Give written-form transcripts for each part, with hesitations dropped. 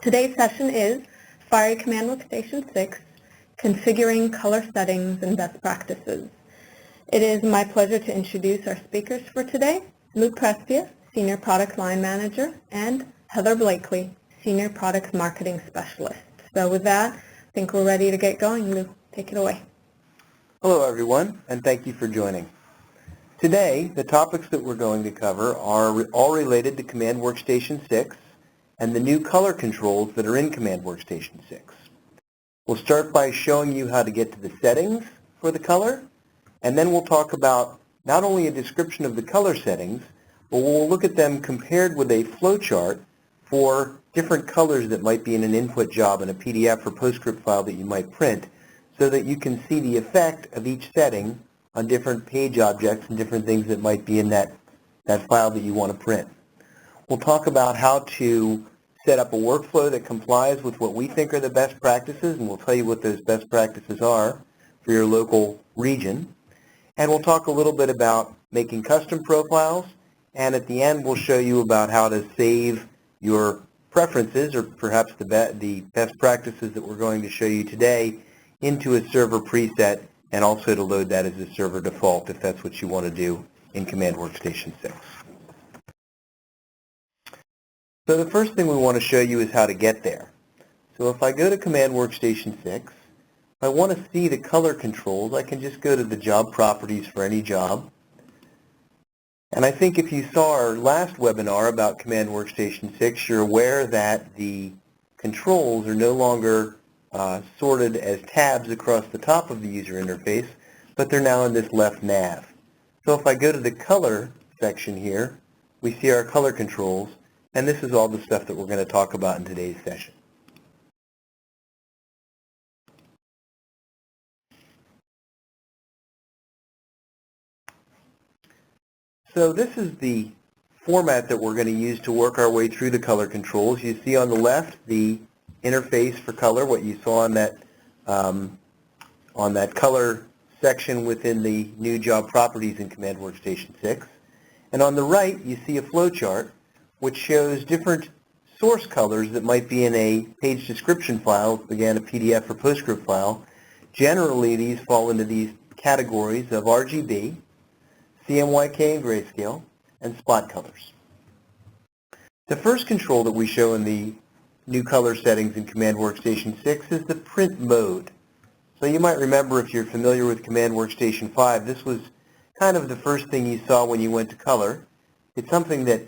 Today's session is Fiery Command WorkStation 6, Configuring Color Settings and Best Practices. It is my pleasure to introduce our speakers for today, Lou Prestia, Senior Product Line Manager, and Heather Blakely, Senior Product Marketing Specialist. So with that, I think we're ready to get going. Lou, take it away. Hello everyone, and thank you for joining. Today, the topics that we're going to cover are all related to Command WorkStation 6 and the new color controls that are in Command WorkStation 6. We'll start by showing you how to get to the settings for the color, and then we'll talk about not only a description of the color settings, but we'll look at them compared with a flowchart for different colors that might be in an input job in a PDF or PostScript file that you might print, so that you can see the effect of each setting on different page objects and different things that might be in that file that you want to print. We'll talk about how to set up a workflow that complies with what we think are the best practices, and we'll tell you what those best practices are for your local region. And we'll talk a little bit about making custom profiles, and at the end we'll show you about how to save your preferences, or perhaps the best practices that we're going to show you today, into a server preset, and also to load that as a server default if that's what you want to do in Command WorkStation 6. So the first thing we want to show you is how to get there. So if I go to Command WorkStation 6, if I want to see the color controls, I can just go to the job properties for any job. And I think if you saw our last webinar about Command WorkStation 6, you're aware that the controls are no longer sorted as tabs across the top of the user interface, but they're now in this left nav. So if I go to the color section here, we see our color controls, and this is all the stuff that we're going to talk about in today's session. So this is the format that we're going to use to work our way through the color controls. You see on the left the interface for color, what you saw on that color section within the new job properties in Command WorkStation 6. And on the right, you see a flowchart which shows different source colors that might be in a page description file, again a PDF or PostScript file. Generally, these fall into these categories of RGB, CMYK and grayscale, and spot colors. The first control that we show in the new color settings in Command WorkStation 6 is the print mode. So you might remember, if you're familiar with Command WorkStation 5, this was kind of the first thing you saw when you went to color. It's something that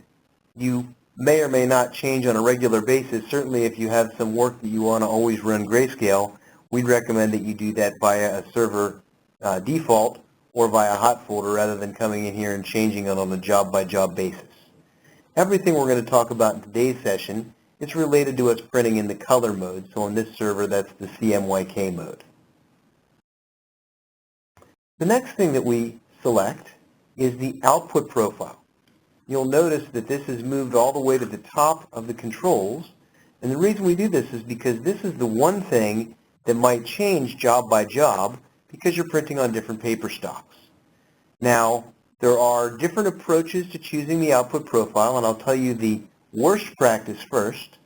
you may or may not change on a regular basis. Certainly if you have some work that you want to always run grayscale, we'd recommend that you do that via a server default or via a hot folder rather than coming in here and changing it on a job-by-job basis. Everything we're going to talk about in today's session is related to us printing in the color mode. So on this server, that's the CMYK mode. The next thing that we select is the output profile. You'll notice that this is moved all the way to the top of the controls, and the reason we do this is because this is the one thing that might change job by job because you're printing on different paper stocks. Now, there are different approaches to choosing the output profile, and I'll tell you the worst practice first.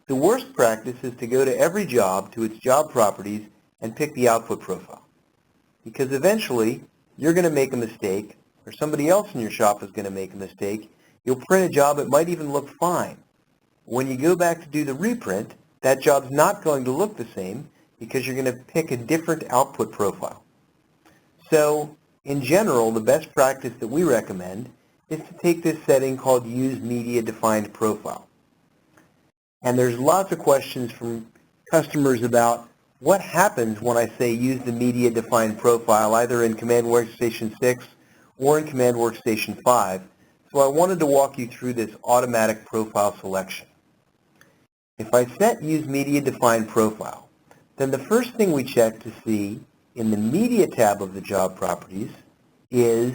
The worst practice is to go to every job, to its job properties, and pick the output profile. Because eventually, you're going to make a mistake, or somebody else in your shop is going to make a mistake. You'll print a job, it might even look fine. When you go back to do the reprint, that job's not going to look the same because you're going to pick a different output profile. So, in general, the best practice that we recommend is to take this setting called Use Media Defined Profile. And there's lots of questions from customers about what happens when I say use the media defined profile, either in Command WorkStation 6 or in Command WorkStation 5. So I wanted to walk you through this automatic profile selection. If I set Use Media Defined Profile, then the first thing we check to see in the Media tab of the job properties is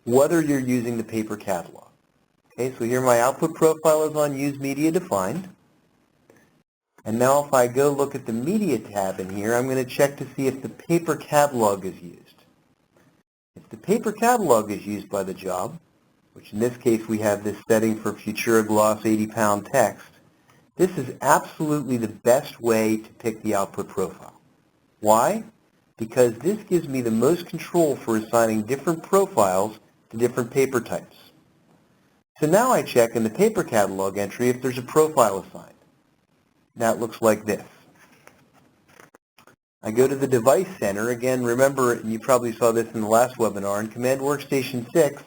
whether you're using the paper catalog. Okay, so here my output profile is on Use Media Defined. And now if I go look at the Media tab in here, I'm going to check to see if the paper catalog is used. If the paper catalog is used by the job, which in this case we have this setting for Futura Gloss 80-pound text, This is absolutely the best way to pick the output profile. Why? Because this gives me the most control for assigning different profiles to different paper types. So now I check in the paper catalog entry if there's a profile assigned. Now it looks like this. I go to the Device Center. Again, remember, and you probably saw this in the last webinar, in Command WorkStation 6,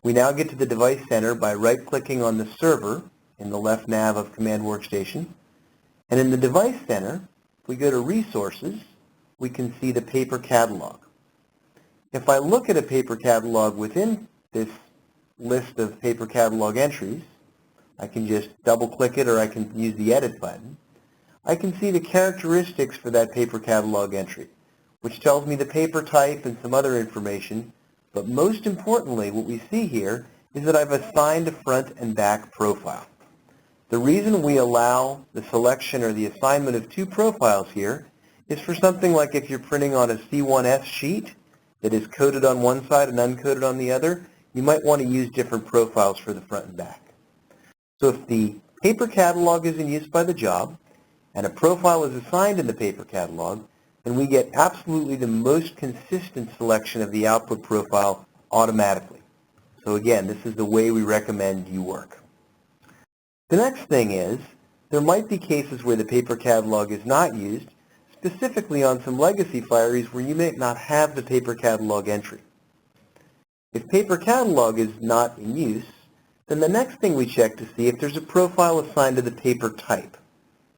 we now get to the Device Center by right-clicking on the server in the left nav of Command WorkStation. And in the Device Center, if we go to Resources, we can see the paper catalog. If I look at a paper catalog within this list of paper catalog entries, I can just double-click it or I can use the Edit button. I can see the characteristics for that paper catalog entry, which tells me the paper type and some other information. But most importantly, what we see here is that I've assigned a front and back profile. The reason we allow the selection or the assignment of two profiles here is for something like if you're printing on a C1S sheet that is coded on one side and uncoded on the other, you might want to use different profiles for the front and back. So if the paper catalog is in use by the job, and a profile is assigned in the paper catalog, then we get absolutely the most consistent selection of the output profile automatically. So again, this is the way we recommend you work. The next thing is, there might be cases where the paper catalog is not used, specifically on some legacy Firies where you may not have the paper catalog entry. If paper catalog is not in use, then the next thing we check to see if there's a profile assigned to the paper type.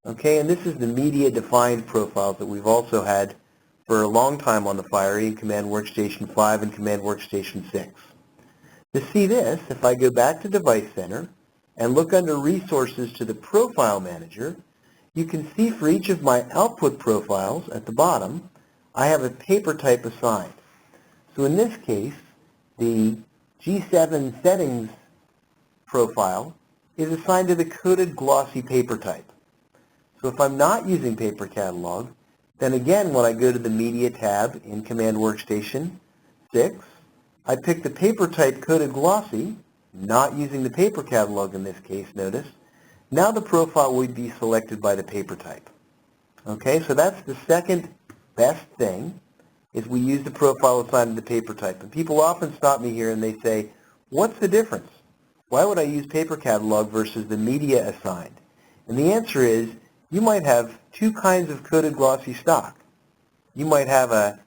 Okay, and this is the media-defined profiles that we've also had for a long time on the Fiery in Command WorkStation 5 and Command WorkStation 6. To see this, if I go back to Device Center and look under Resources to the Profile Manager, you can see for each of my output profiles at the bottom, I have a paper type assigned. So in this case, the G7 settings profile is assigned to the coded glossy paper type. So if I'm not using paper catalog, then again when I go to the Media tab in Command WorkStation 6, I pick the paper type coded glossy, not using the paper catalog in this case, notice. Now the profile would be selected by the paper type. Okay, so that's the second best thing, is we use the profile assigned to the paper type. And people often stop me here and they say, what's the difference? Why would I use paper catalog versus the media assigned? And the answer is, you might have two kinds of coded glossy stock. You might have a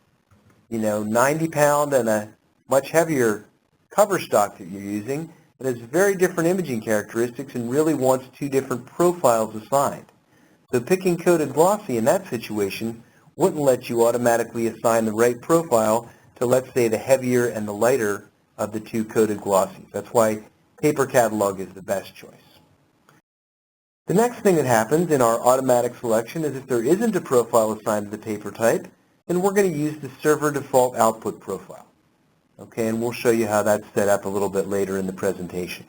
90-pound and a much heavier cover stock that you're using that has very different imaging characteristics and really wants two different profiles assigned. So picking coded glossy in that situation wouldn't let you automatically assign the right profile to, let's say, the heavier and the lighter of the two coded glossies. That's why paper catalog is the best choice. The next thing that happens in our automatic selection is if there isn't a profile assigned to the paper type, then we're going to use the server default output profile. Okay, and we'll show you how that's set up a little bit later in the presentation.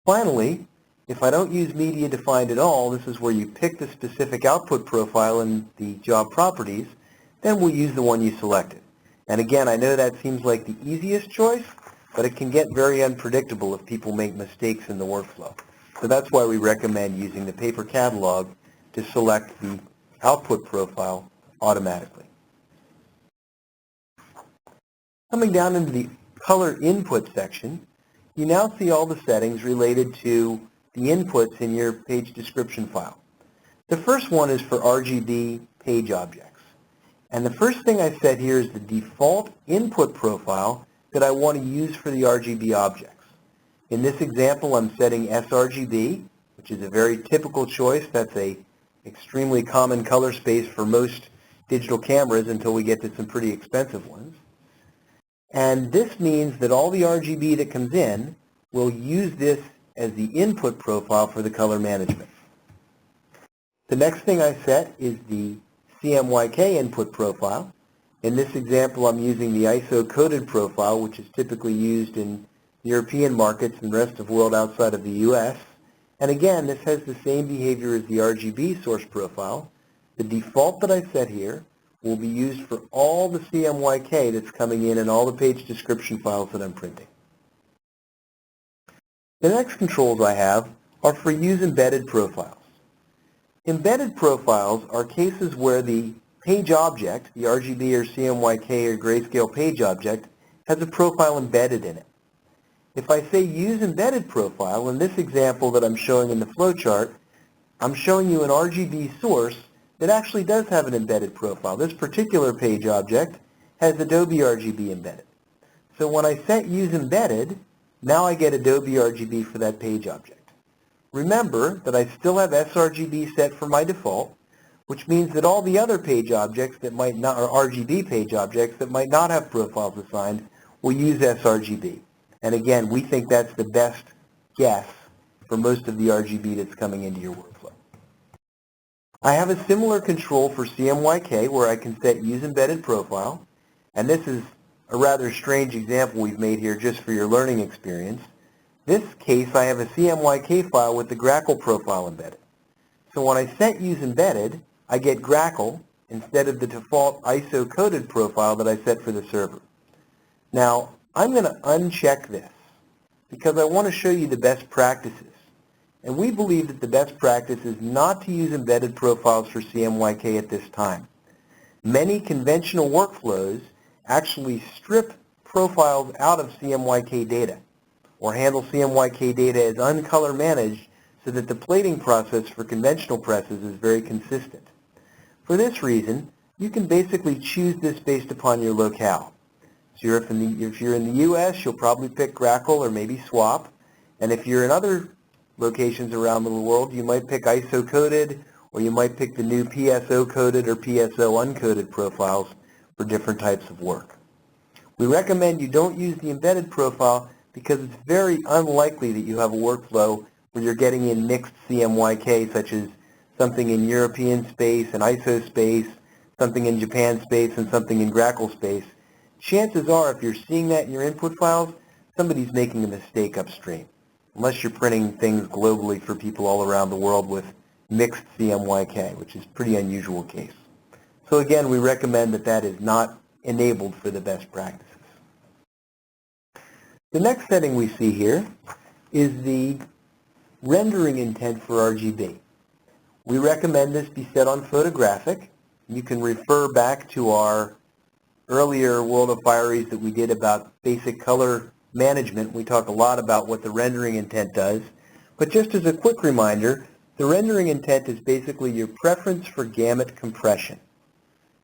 Finally, if I don't use media defined at all, this is where you pick the specific output profile in the job properties, then we'll use the one you selected. And again, I know that seems like the easiest choice, but it can get very unpredictable if people make mistakes in the workflow. So that's why we recommend using the paper catalog to select the output profile automatically. Coming down into the color input section, you now see all the settings related to the inputs in your page description file. The first one is for RGB page objects. And the first thing I set here is the default input profile that I want to use for the RGB objects. In this example, I'm setting sRGB, which is a very typical choice. That's an extremely common color space for most digital cameras until we get to some pretty expensive ones. And this means that all the RGB that comes in will use this as the input profile for the color management. The next thing I set is the CMYK input profile. In this example, I'm using the ISO coded profile, which is typically used in European markets and the rest of the world outside of the US. And again, this has the same behavior as the RGB source profile. The default that I set here will be used for all the CMYK that's coming in and all the page description files that I'm printing. The next controls I have are for use embedded profiles. Embedded profiles are cases where the page object, the RGB or CMYK or grayscale page object, has a profile embedded in it. If I say use embedded profile, in this example that I'm showing in the flowchart, I'm showing you an RGB source that actually does have an embedded profile. This particular page object has Adobe RGB embedded. So when I set use embedded, now I get Adobe RGB for that page object. Remember that I still have sRGB set for my default, which means that all the other page objects that might not, or RGB page objects that might not have profiles assigned, will use sRGB. And again, we think that's the best guess for most of the RGB that's coming into your workflow. I have a similar control for CMYK where I can set use embedded profile, and this is a rather strange example we've made here just for your learning experience. This case, I have a CMYK file with the Grackle profile embedded. So when I set use embedded, I get Grackle instead of the default ISO coded profile that I set for the server. Now, I'm going to uncheck this because I want to show you the best practices. And we believe that the best practice is not to use embedded profiles for CMYK at this time. Many conventional workflows actually strip profiles out of CMYK data or handle CMYK data as uncolor managed so that the plating process for conventional presses is very consistent. For this reason, you can basically choose this based upon your locale. So if you're in the U.S., you'll probably pick Grackle or maybe Swap. And if you're in other locations around the world, you might pick ISO coded or you might pick the new PSO coded or PSO uncoded profiles for different types of work. We recommend you don't use the embedded profile because it's very unlikely that you have a workflow where you're getting in mixed CMYK, such as something in European space and ISO space, something in Japan space, and something in Grackle space. Chances are, if you're seeing that in your input files, somebody's making a mistake upstream, unless you're printing things globally for people all around the world with mixed CMYK, which is a pretty unusual case. So again, we recommend that that is not enabled for the best practices. The next setting we see here is the rendering intent for RGB. We recommend this be set on photographic. You can refer back to our earlier World of Fieries that we did about basic color management. We talk a lot about what the rendering intent does. But just as a quick reminder, the rendering intent is basically your preference for gamut compression.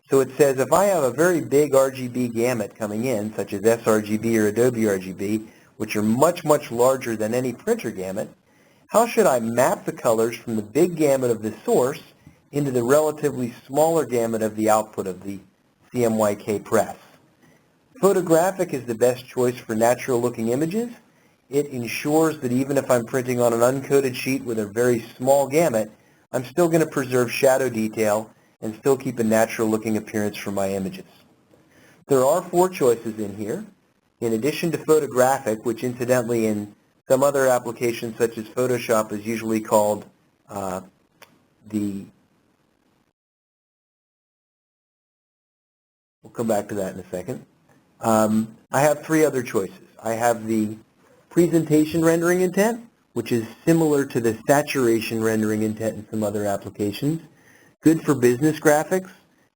So it says if I have a very big RGB gamut coming in, such as sRGB or Adobe RGB, which are much, much larger than any printer gamut, how should I map the colors from the big gamut of the source into the relatively smaller gamut of the output of the CMYK press? Photographic is the best choice for natural looking images. It ensures that even if I'm printing on an uncoated sheet with a very small gamut, I'm still going to preserve shadow detail and still keep a natural looking appearance for my images. There are 4 choices in here. In addition to photographic, which incidentally in some other applications such as Photoshop is usually called we'll come back to that in a second. I have 3 other choices. I have the presentation rendering intent, which is similar to the saturation rendering intent in some other applications. Good for business graphics,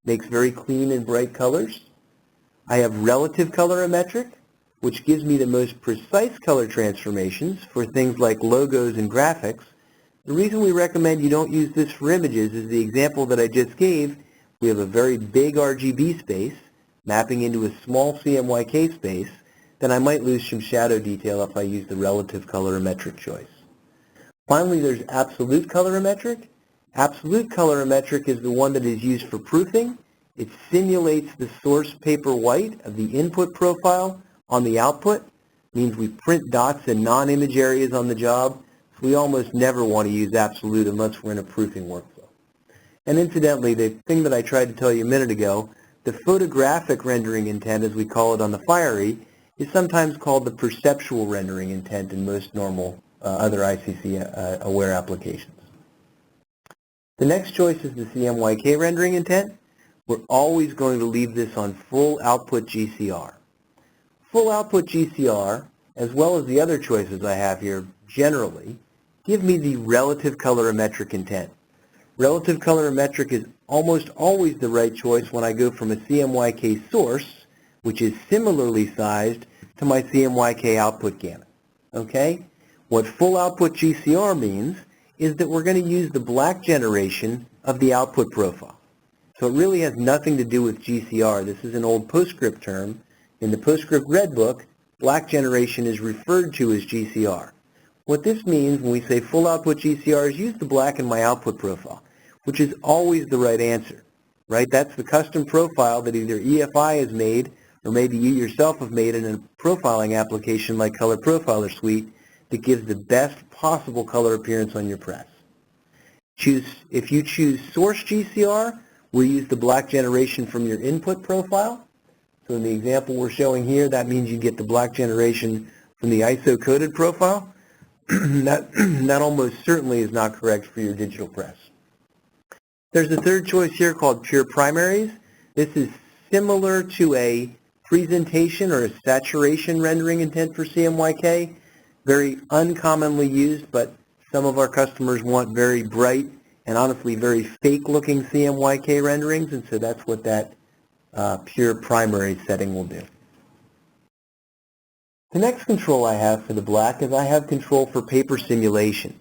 makes very clean and bright colors. I have relative colorimetric, which gives me the most precise color transformations for things like logos and graphics. The reason we recommend you don't use this for images is the example that I just gave. We have a very big RGB space mapping into a small CMYK space, then I might lose some shadow detail if I use the relative colorimetric choice. Finally, there's absolute colorimetric. Absolute colorimetric is the one that is used for proofing. It simulates the source paper white of the input profile on the output. It means we print dots in non-image areas on the job. So we almost never want to use absolute unless we're in a proofing workflow. And incidentally, the thing that I tried to tell you a minute ago, the photographic rendering intent, as we call it on the Fiery, is sometimes called the perceptual rendering intent in most normal other ICC aware applications. The next choice is the CMYK rendering intent. We're always going to leave this on full output GCR. Full output GCR, as well as the other choices I have here generally, give me the relative colorimetric intent. Relative colorimetric is almost always the right choice when I go from a CMYK source, which is similarly sized, to my CMYK output gamut. Okay? What full output GCR means is that we're going to use the black generation of the output profile. So it really has nothing to do with GCR. This is an old PostScript term. In the PostScript Red Book, black generation is referred to as GCR. What this means when we say full output GCR is use the black in my output profile, which is always the right answer, right? That's the custom profile that either EFI has made or maybe you yourself have made in a profiling application like Color Profiler Suite that gives the best possible color appearance on your press. If you choose source GCR, we'll use the black generation from your input profile. So in the example we're showing here, that means you get the black generation from the ISO coded profile. that almost certainly is not correct for your digital press. There's a third choice here called pure primaries. This is similar to a presentation or a saturation rendering intent for CMYK. Very uncommonly used, but some of our customers want very bright and honestly very fake looking CMYK renderings, and so that's what that pure primary setting will do. The next control I have for the black is I have control for paper simulation.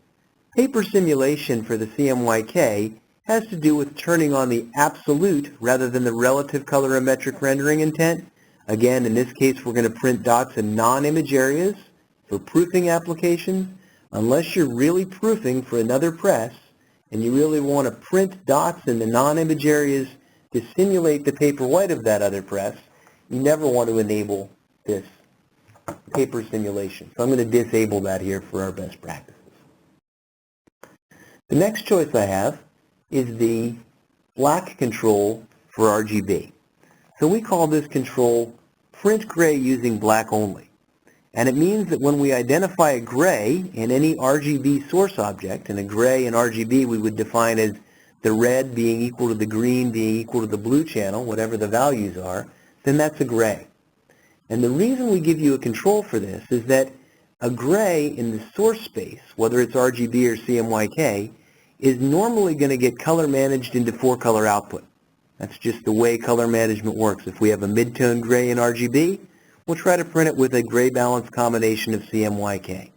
Paper simulation for the CMYK has to do with turning on the absolute rather than the relative colorimetric rendering intent. Again, in this case, we're going to print dots in non-image areas for proofing applications. Unless you're really proofing for another press and you really want to print dots in the non-image areas to simulate the paper white of that other press, you never want to enable this paper simulation. So I'm going to disable that here for our best practices. The next choice I have is the black control for RGB. So we call this control print gray using black only. And it means that when we identify a gray in any RGB source object, and a gray in RGB we would define as the red being equal to the green being equal to the blue channel, whatever the values are, then that's a gray. And the reason we give you a control for this is that a gray in the source space, whether it's RGB or CMYK, is normally going to get color managed into 4-color output. That's just the way color management works. If we have a mid-tone gray in RGB, we'll try to print it with a gray balance combination of CMYK.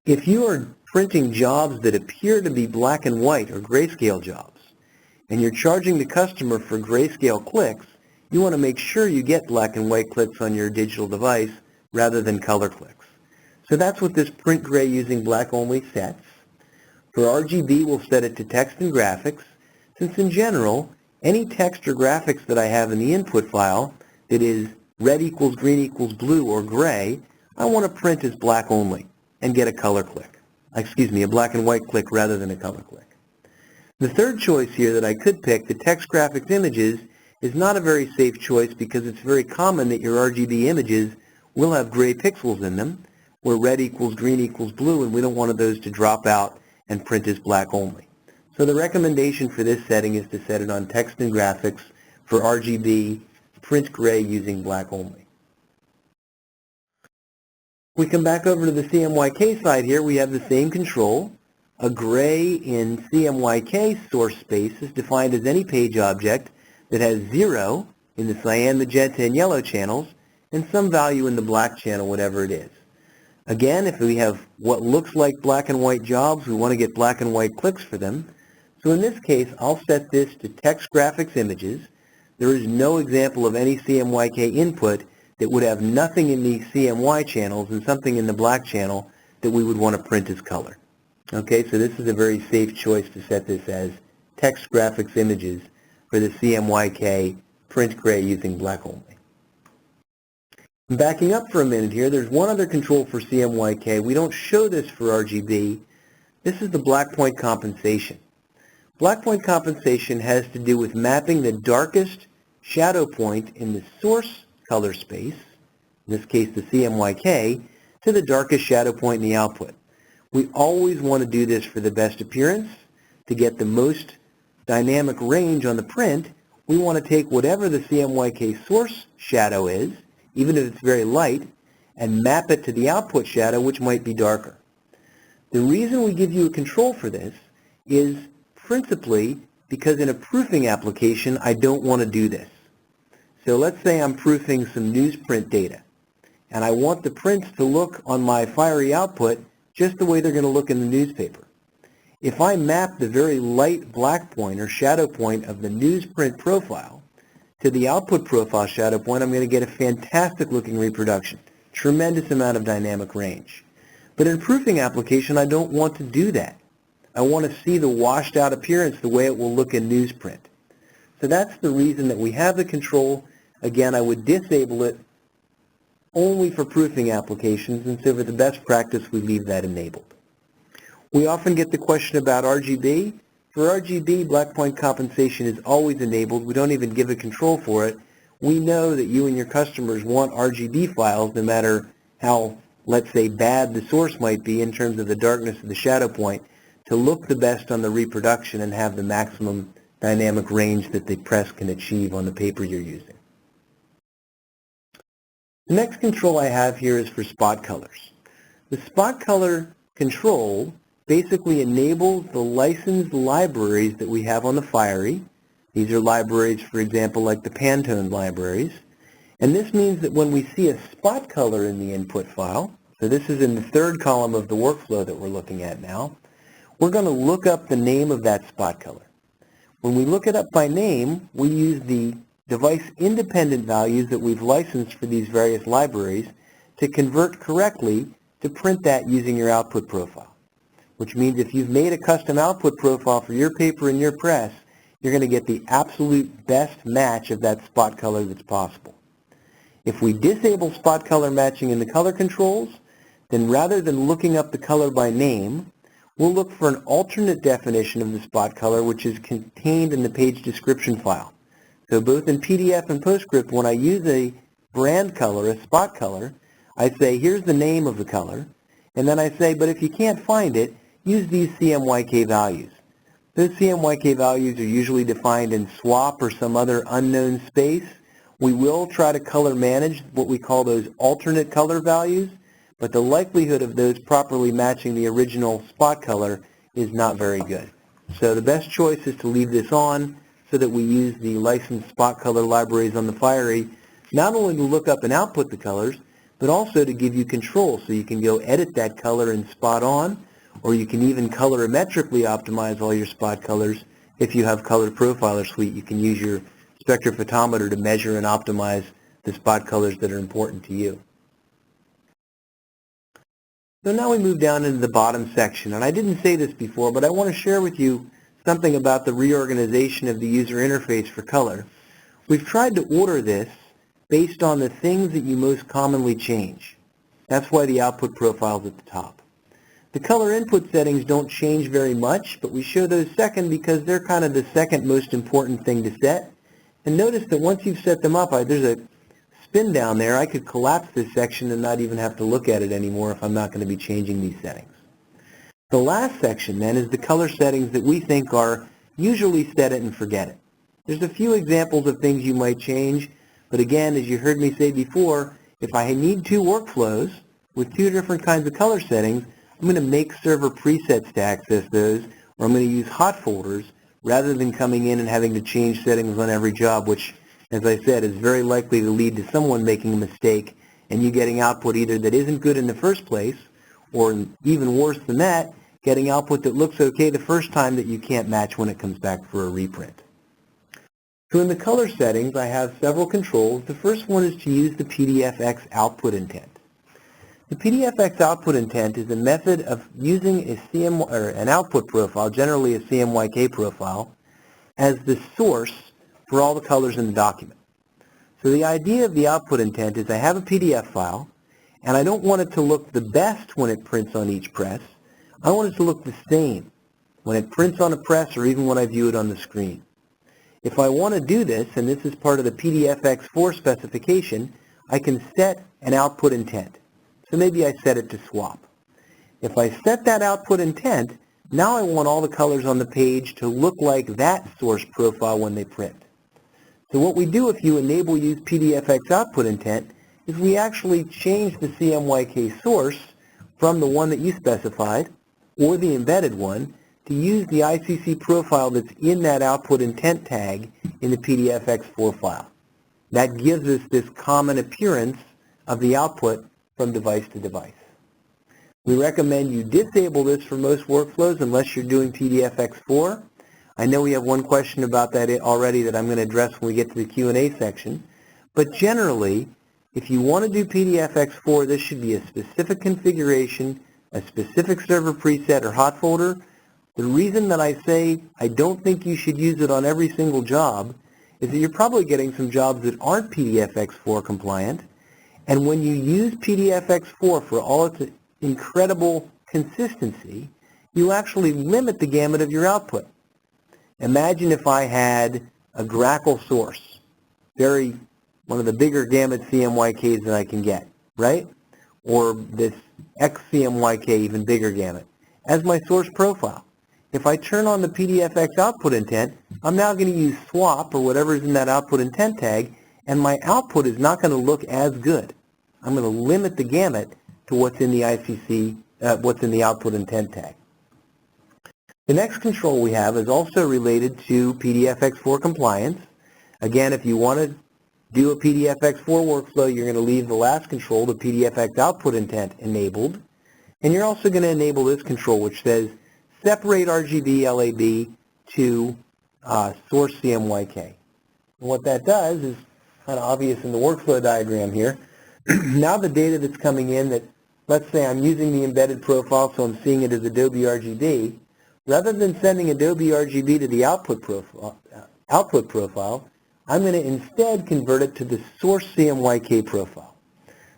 If you are printing jobs that appear to be black and white or grayscale jobs, and you're charging the customer for grayscale clicks, you want to make sure you get black and white clicks on your digital device rather than color clicks. So that's what this print gray using black only sets. For RGB, we'll set it to text and graphics, since in general, any text or graphics that I have in the input file that is red equals green equals blue or gray, I want to print as black only and get a color click. Excuse me, a black and white click rather than a color click. The third choice here that I could pick, the text graphics images, is not a very safe choice because it's very common that your RGB images will have gray pixels in them, where red equals green equals blue, and we don't want those to drop out and print as black only. So the recommendation for this setting is to set it on text and graphics for RGB, print gray using black only. We come back over to the CMYK side here, we have the same control. A gray in CMYK source space is defined as any page object that has 0 in the cyan, magenta, and yellow channels, and some value in the black channel, whatever it is. Again, if we have what looks like black and white jobs, we want to get black and white clicks for them. So in this case, I'll set this to text graphics images. There is no example of any CMYK input that would have nothing in the CMY channels and something in the black channel that we would want to print as color. Okay, so this is a very safe choice to set this as text graphics images for the CMYK print gray using black only. Backing up for a minute here, there's one other control for CMYK. We don't show this for RGB. This is the black point compensation. Black point compensation has to do with mapping the darkest shadow point in the source color space, in this case the CMYK, to the darkest shadow point in the output. We always want to do this for the best appearance. To get the most dynamic range on the print, we want to take whatever the CMYK source shadow is, even if it's very light, and map it to the output shadow, which might be darker. The reason we give you a control for this is principally because in a proofing application, I don't want to do this. So let's say I'm proofing some newsprint data, and I want the prints to look on my Fiery output just the way they're going to look in the newspaper. If I map the very light black point or shadow point of the newsprint profile to the output profile shadow point, I'm going to get a fantastic looking reproduction, tremendous amount of dynamic range. But in a proofing application, I don't want to do that. I want to see the washed out appearance the way it will look in newsprint. So that's the reason that we have the control. Again, I would disable it only for proofing applications, and so for the best practice, we leave that enabled. We often get the question about RGB. For RGB, black point compensation is always enabled. We don't even give a control for it. We know that you and your customers want RGB files no matter how, let's say, bad the source might be in terms of the darkness of the shadow point, to look the best on the reproduction and have the maximum dynamic range that the press can achieve on the paper you're using. The next control I have here is for spot colors. The spot color control basically enables the licensed libraries that we have on the Fiery. These are libraries, for example, like the Pantone libraries. And this means that when we see a spot color in the input file, so this is in the third column of the workflow that we're looking at now, we're going to look up the name of that spot color. When we look it up by name, we use the device-independent values that we've licensed for these various libraries to convert correctly to print that using your output profile. Which means if you've made a custom output profile for your paper and your press, you're going to get the absolute best match of that spot color that's possible. If we disable spot color matching in the color controls, then rather than looking up the color by name, we'll look for an alternate definition of the spot color which is contained in the page description file. So both in PDF and PostScript, when I use a brand color, a spot color, I say here's the name of the color, and then I say, but if you can't find it, use these CMYK values. Those CMYK values are usually defined in swap or some other unknown space. We will try to color manage what we call those alternate color values, but the likelihood of those properly matching the original spot color is not very good. So the best choice is to leave this on so that we use the licensed spot color libraries on the Fiery, not only to look up and output the colors, but also to give you control so you can go edit that color in spot on, or you can even colorimetrically optimize all your spot colors. If you have Color Profiler Suite, you can use your spectrophotometer to measure and optimize the spot colors that are important to you. So now we move down into the bottom section, and I didn't say this before, but I want to share with you something about the reorganization of the user interface for color. We've tried to order this based on the things that you most commonly change. That's why the output profile is at the top. The color input settings don't change very much, but we show those second because they're kind of the second most important thing to set. And notice that once you've set them up, there's a spin down there. I could collapse this section and not even have to look at it anymore if I'm not going to be changing these settings. The last section then is the color settings that we think are usually set it and forget it. There's a few examples of things you might change, but again, as you heard me say before, if I need two workflows with two different kinds of color settings, I'm going to make server presets to access those, or I'm going to use hot folders rather than coming in and having to change settings on every job, which, as I said, is very likely to lead to someone making a mistake and you getting output either that isn't good in the first place, or even worse than that, getting output that looks okay the first time that you can't match when it comes back for a reprint. So in the color settings, I have several controls. The first one is to use the PDFX output intent. The PDFX output intent is a method of using an output profile, generally a CMYK profile, as the source for all the colors in the document. So the idea of the output intent is I have a PDF file, and I don't want it to look the best when it prints on each press. I want it to look the same when it prints on a press or even when I view it on the screen. If I want to do this, and this is part of the PDFX4 specification, I can set an output intent. So maybe I set it to swap. If I set that output intent, now I want all the colors on the page to look like that source profile when they print. So what we do if you enable use PDFX output intent is we actually change the CMYK source from the one that you specified, or the embedded one, to use the ICC profile that's in that output intent tag in the PDFX4 file. That gives us this common appearance of the output from device to device. We recommend you disable this for most workflows unless you're doing PDFX4. I know we have one question about that already that I'm going to address when we get to the Q&A section. But generally, if you want to do PDFX4, this should be a specific configuration, a specific server preset or hot folder. The reason that I say I don't think you should use it on every single job is that you're probably getting some jobs that aren't PDFX4 compliant. And when you use PDFX4 for all its incredible consistency, you actually limit the gamut of your output. Imagine if I had a Grackle source, one of the bigger gamut CMYKs that I can get, right? Or this XCMYK, even bigger gamut, as my source profile. If I turn on the PDFX output intent, I'm now going to use swap or whatever is in that output intent tag, and my output is not going to look as good. I'm going to limit the gamut to what's in the ICC, what's in the output intent tag. The next control we have is also related to PDFX4 compliance. Again, if you want to do a PDFX4 workflow, you're going to leave the last control, the PDFX output intent, enabled. And you're also going to enable this control, which says separate RGB LAB to source CMYK. And what that does is kind of obvious in the workflow diagram here. Now the data that's coming in that, let's say I'm using the embedded profile, so I'm seeing it as Adobe RGB, rather than sending Adobe RGB to the output profile, I'm going to instead convert it to the source CMYK profile.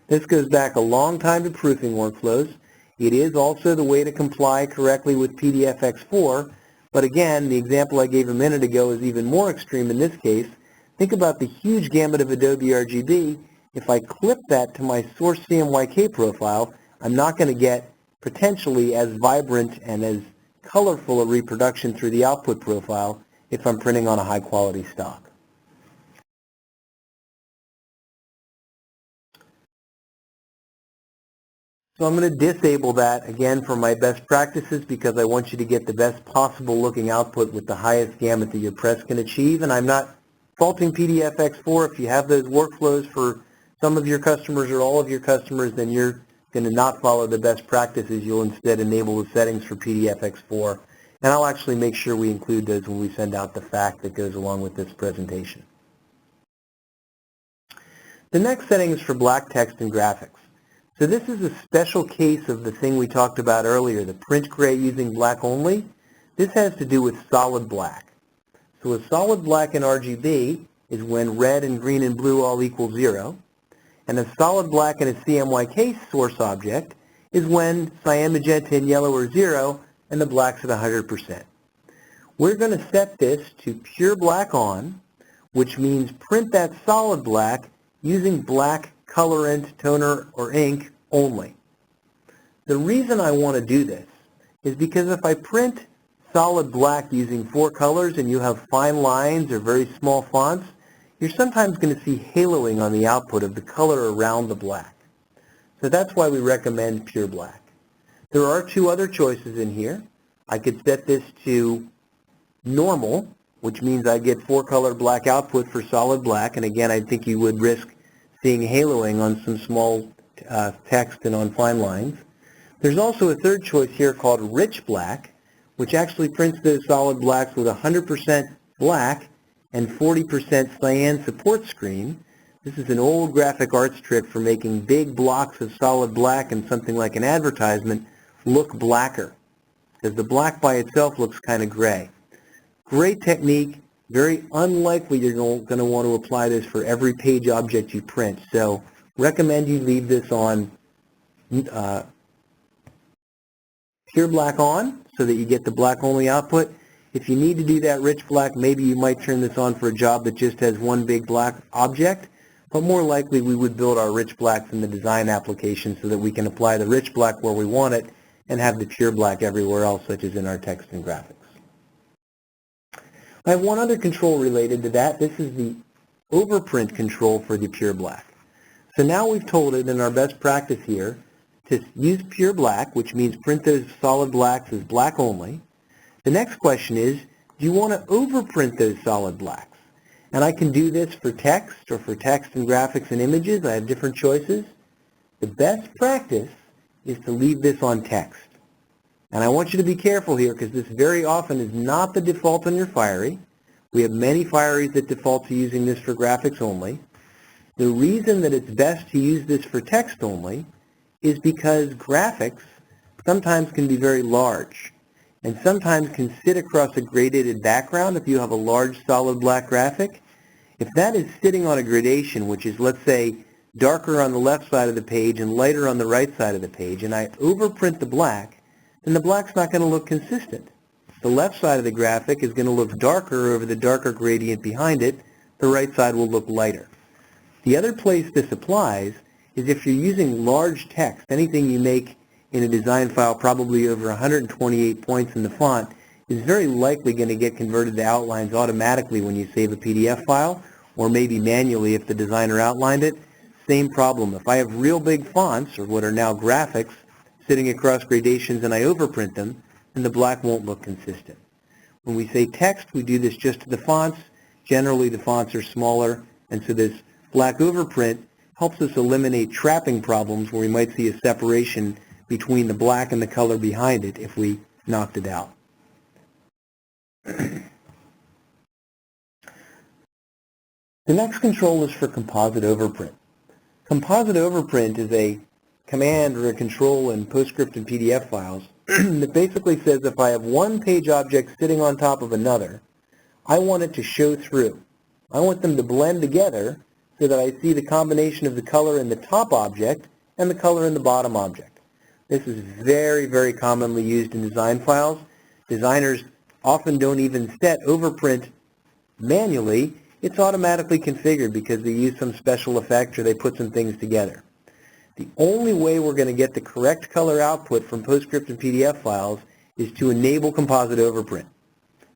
This goes back a long time to proofing workflows. It is also the way to comply correctly with PDFX4, but again, the example I gave a minute ago is even more extreme in this case. Think about the huge gamut of Adobe RGB. If I clip that to my source CMYK profile, I'm not going to get potentially as vibrant and as colorful a reproduction through the output profile if I'm printing on a high quality stock. So I'm going to disable that again for my best practices because I want you to get the best possible looking output with the highest gamut that your press can achieve. And I'm not faulting PDFX4. If you have those workflows for some of your customers or all of your customers, then you're going to not follow the best practices. You'll instead enable the settings for PDFX4. And I'll actually make sure we include those when we send out the FAQ that goes along with this presentation. The next setting is for black text and graphics. So this is a special case of the thing we talked about earlier, the print gray using black only. This has to do with solid black. So a solid black in RGB is when red and green and blue all equal 0. And a solid black in a CMYK source object is when cyan, magenta, and yellow are 0 and the black's at 100%. We're going to set this to pure black on, which means print that solid black using black colorant, toner, or ink only. The reason I want to do this is because if I print solid black using 4 colors and you have fine lines or very small fonts, you're sometimes going to see haloing on the output of the color around the black. So that's why we recommend pure black. There are 2 other choices in here. I could set this to normal, which means I get 4-color black output for solid black, and again I think you would risk seeing haloing on some small text and on fine lines. There's also a third choice here called rich black, which actually prints those solid blacks with 100% black and 40% cyan support screen. This is an old graphic arts trick for making big blocks of solid black and something like an advertisement look blacker, because the black by itself looks kind of gray. Great technique. Very unlikely you're going to want to apply this for every page object you print. So recommend you leave this on pure black on so that you get the black only output. If you need to do that rich black, maybe you might turn this on for a job that just has one big black object. But more likely we would build our rich blacks in the design application so that we can apply the rich black where we want it and have the pure black everywhere else, such as in our text and graphics. I have one other control related to that. This is the overprint control for the pure black. So now we've told it in our best practice here to use pure black, which means print those solid blacks as black only. The next question is, do you want to overprint those solid blacks? And I can do this for text or for text and graphics and images. I have different choices. The best practice is to leave this on text. And I want you to be careful here because this very often is not the default on your Fiery. We have many Fieries that default to using this for graphics only. The reason that it's best to use this for text only is because graphics sometimes can be very large and sometimes can sit across a gradated background if you have a large solid black graphic. If that is sitting on a gradation, which is, let's say, darker on the left side of the page and lighter on the right side of the page, and I overprint the black, then the black's not going to look consistent. The left side of the graphic is going to look darker over the darker gradient behind it. The right side will look lighter. The other place this applies is if you're using large text. Anything you make in a design file, probably over 128 points in the font, is very likely going to get converted to outlines automatically when you save a PDF file, or maybe manually if the designer outlined it. Same problem. If I have real big fonts, or what are now graphics, sitting across gradations and I overprint them, then the black won't look consistent. When we say text, we do this just to the fonts. Generally the fonts are smaller, and so this black overprint helps us eliminate trapping problems where we might see a separation between the black and the color behind it if we knocked it out. The next control is for composite overprint. Composite overprint is a command or a control in PostScript and PDF files that basically says if I have one page object sitting on top of another, I want it to show through. I want them to blend together so that I see the combination of the color in the top object and the color in the bottom object. This is very, very commonly used in design files. Designers often don't even set overprint manually. It's automatically configured because they use some special effect or they put some things together. The only way we're going to get the correct color output from PostScript and PDF files is to enable composite overprint.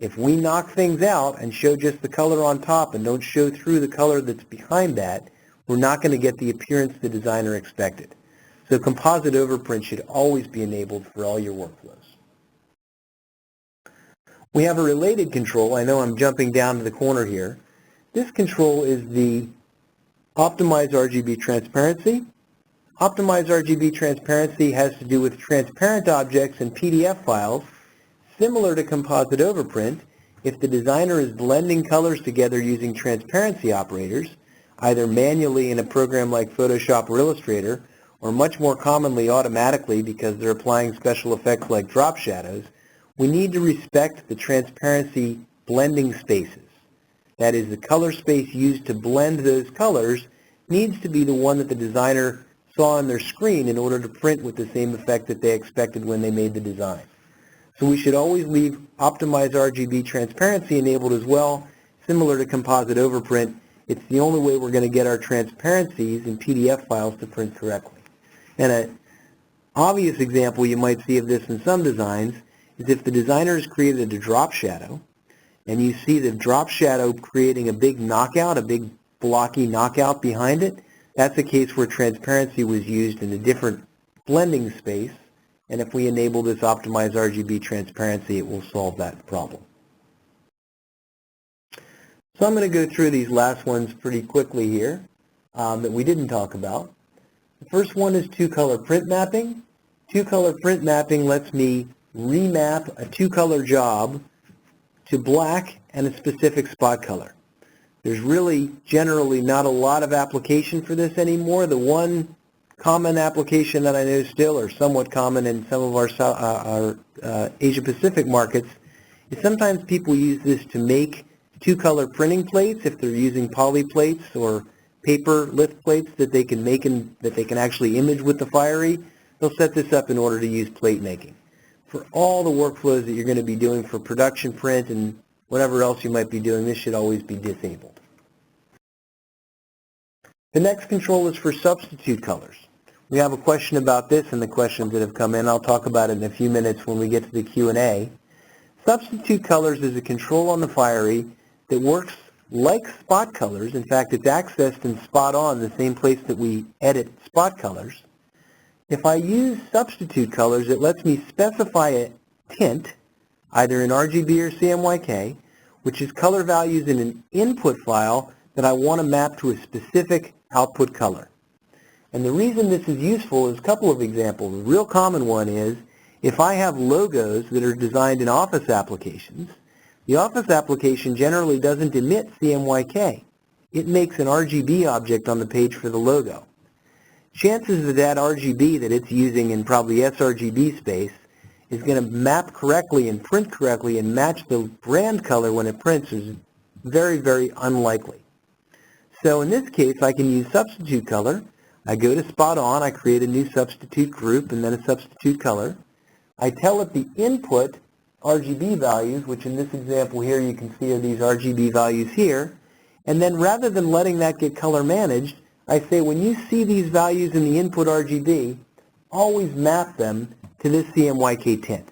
If we knock things out and show just the color on top and don't show through the color that's behind that, we're not going to get the appearance the designer expected. So composite overprint should always be enabled for all your workflows. We have a related control. I know I'm jumping down to the corner here. This control is the Optimize RGB Transparency. Optimize RGB Transparency has to do with transparent objects in PDF files. Similar to composite overprint, if the designer is blending colors together using transparency operators, either manually in a program like Photoshop or Illustrator, or much more commonly automatically because they're applying special effects like drop shadows, we need to respect the transparency blending spaces. That is, the color space used to blend those colors needs to be the one that the designer saw on their screen in order to print with the same effect that they expected when they made the design. So we should always leave Optimize RGB Transparency enabled as well. Similar to composite overprint, it's the only way we're going to get our transparencies in PDF files to print correctly. And an obvious example you might see of this in some designs is if the designer has created a drop shadow, and you see the drop shadow creating a big knockout, a big blocky knockout behind it, that's a case where transparency was used in a different blending space. And if we enable this Optimize RGB Transparency, it will solve that problem. So I'm going to go through these last ones pretty quickly here that we didn't talk about. The first one is two-color print mapping. Two-color print mapping lets me remap a two-color job to black and a specific spot color. There's really generally not a lot of application for this anymore. The one common application that I know still, or somewhat common in some of our Asia-Pacific markets, is sometimes people use this to make two-color printing plates if they're using poly plates or paper lift plates that they can make and that they can actually image with the Fiery. They'll set this up in order to use plate making. For all the workflows that you're going to be doing for production print and whatever else you might be doing, this should always be disabled. The next control is for substitute colors. We have a question about this in the questions that have come in. I'll talk about it in a few minutes when we get to the Q&A. Substitute colors is a control on the Fiery that works like spot colors. In fact, it's accessed in Spot On, the same place that we edit spot colors. If I use substitute colors, it lets me specify a tint either in RGB or CMYK, which is color values in an input file that I want to map to a specific output color. And the reason this is useful is a couple of examples. A real common one is if I have logos that are designed in Office applications, the Office application generally doesn't emit CMYK. It makes an RGB object on the page for the logo. Chances of that RGB that it's using in probably sRGB space is going to map correctly and print correctly and match the brand color when it prints is very, very unlikely. So in this case, I can use substitute color. I go to Spot On, I create a new substitute group and then a substitute color. I tell it the input RGB values, which in this example here you can see are these RGB values here. And then rather than letting that get color managed, I say when you see these values in the input RGB, always map them to this CMYK tint.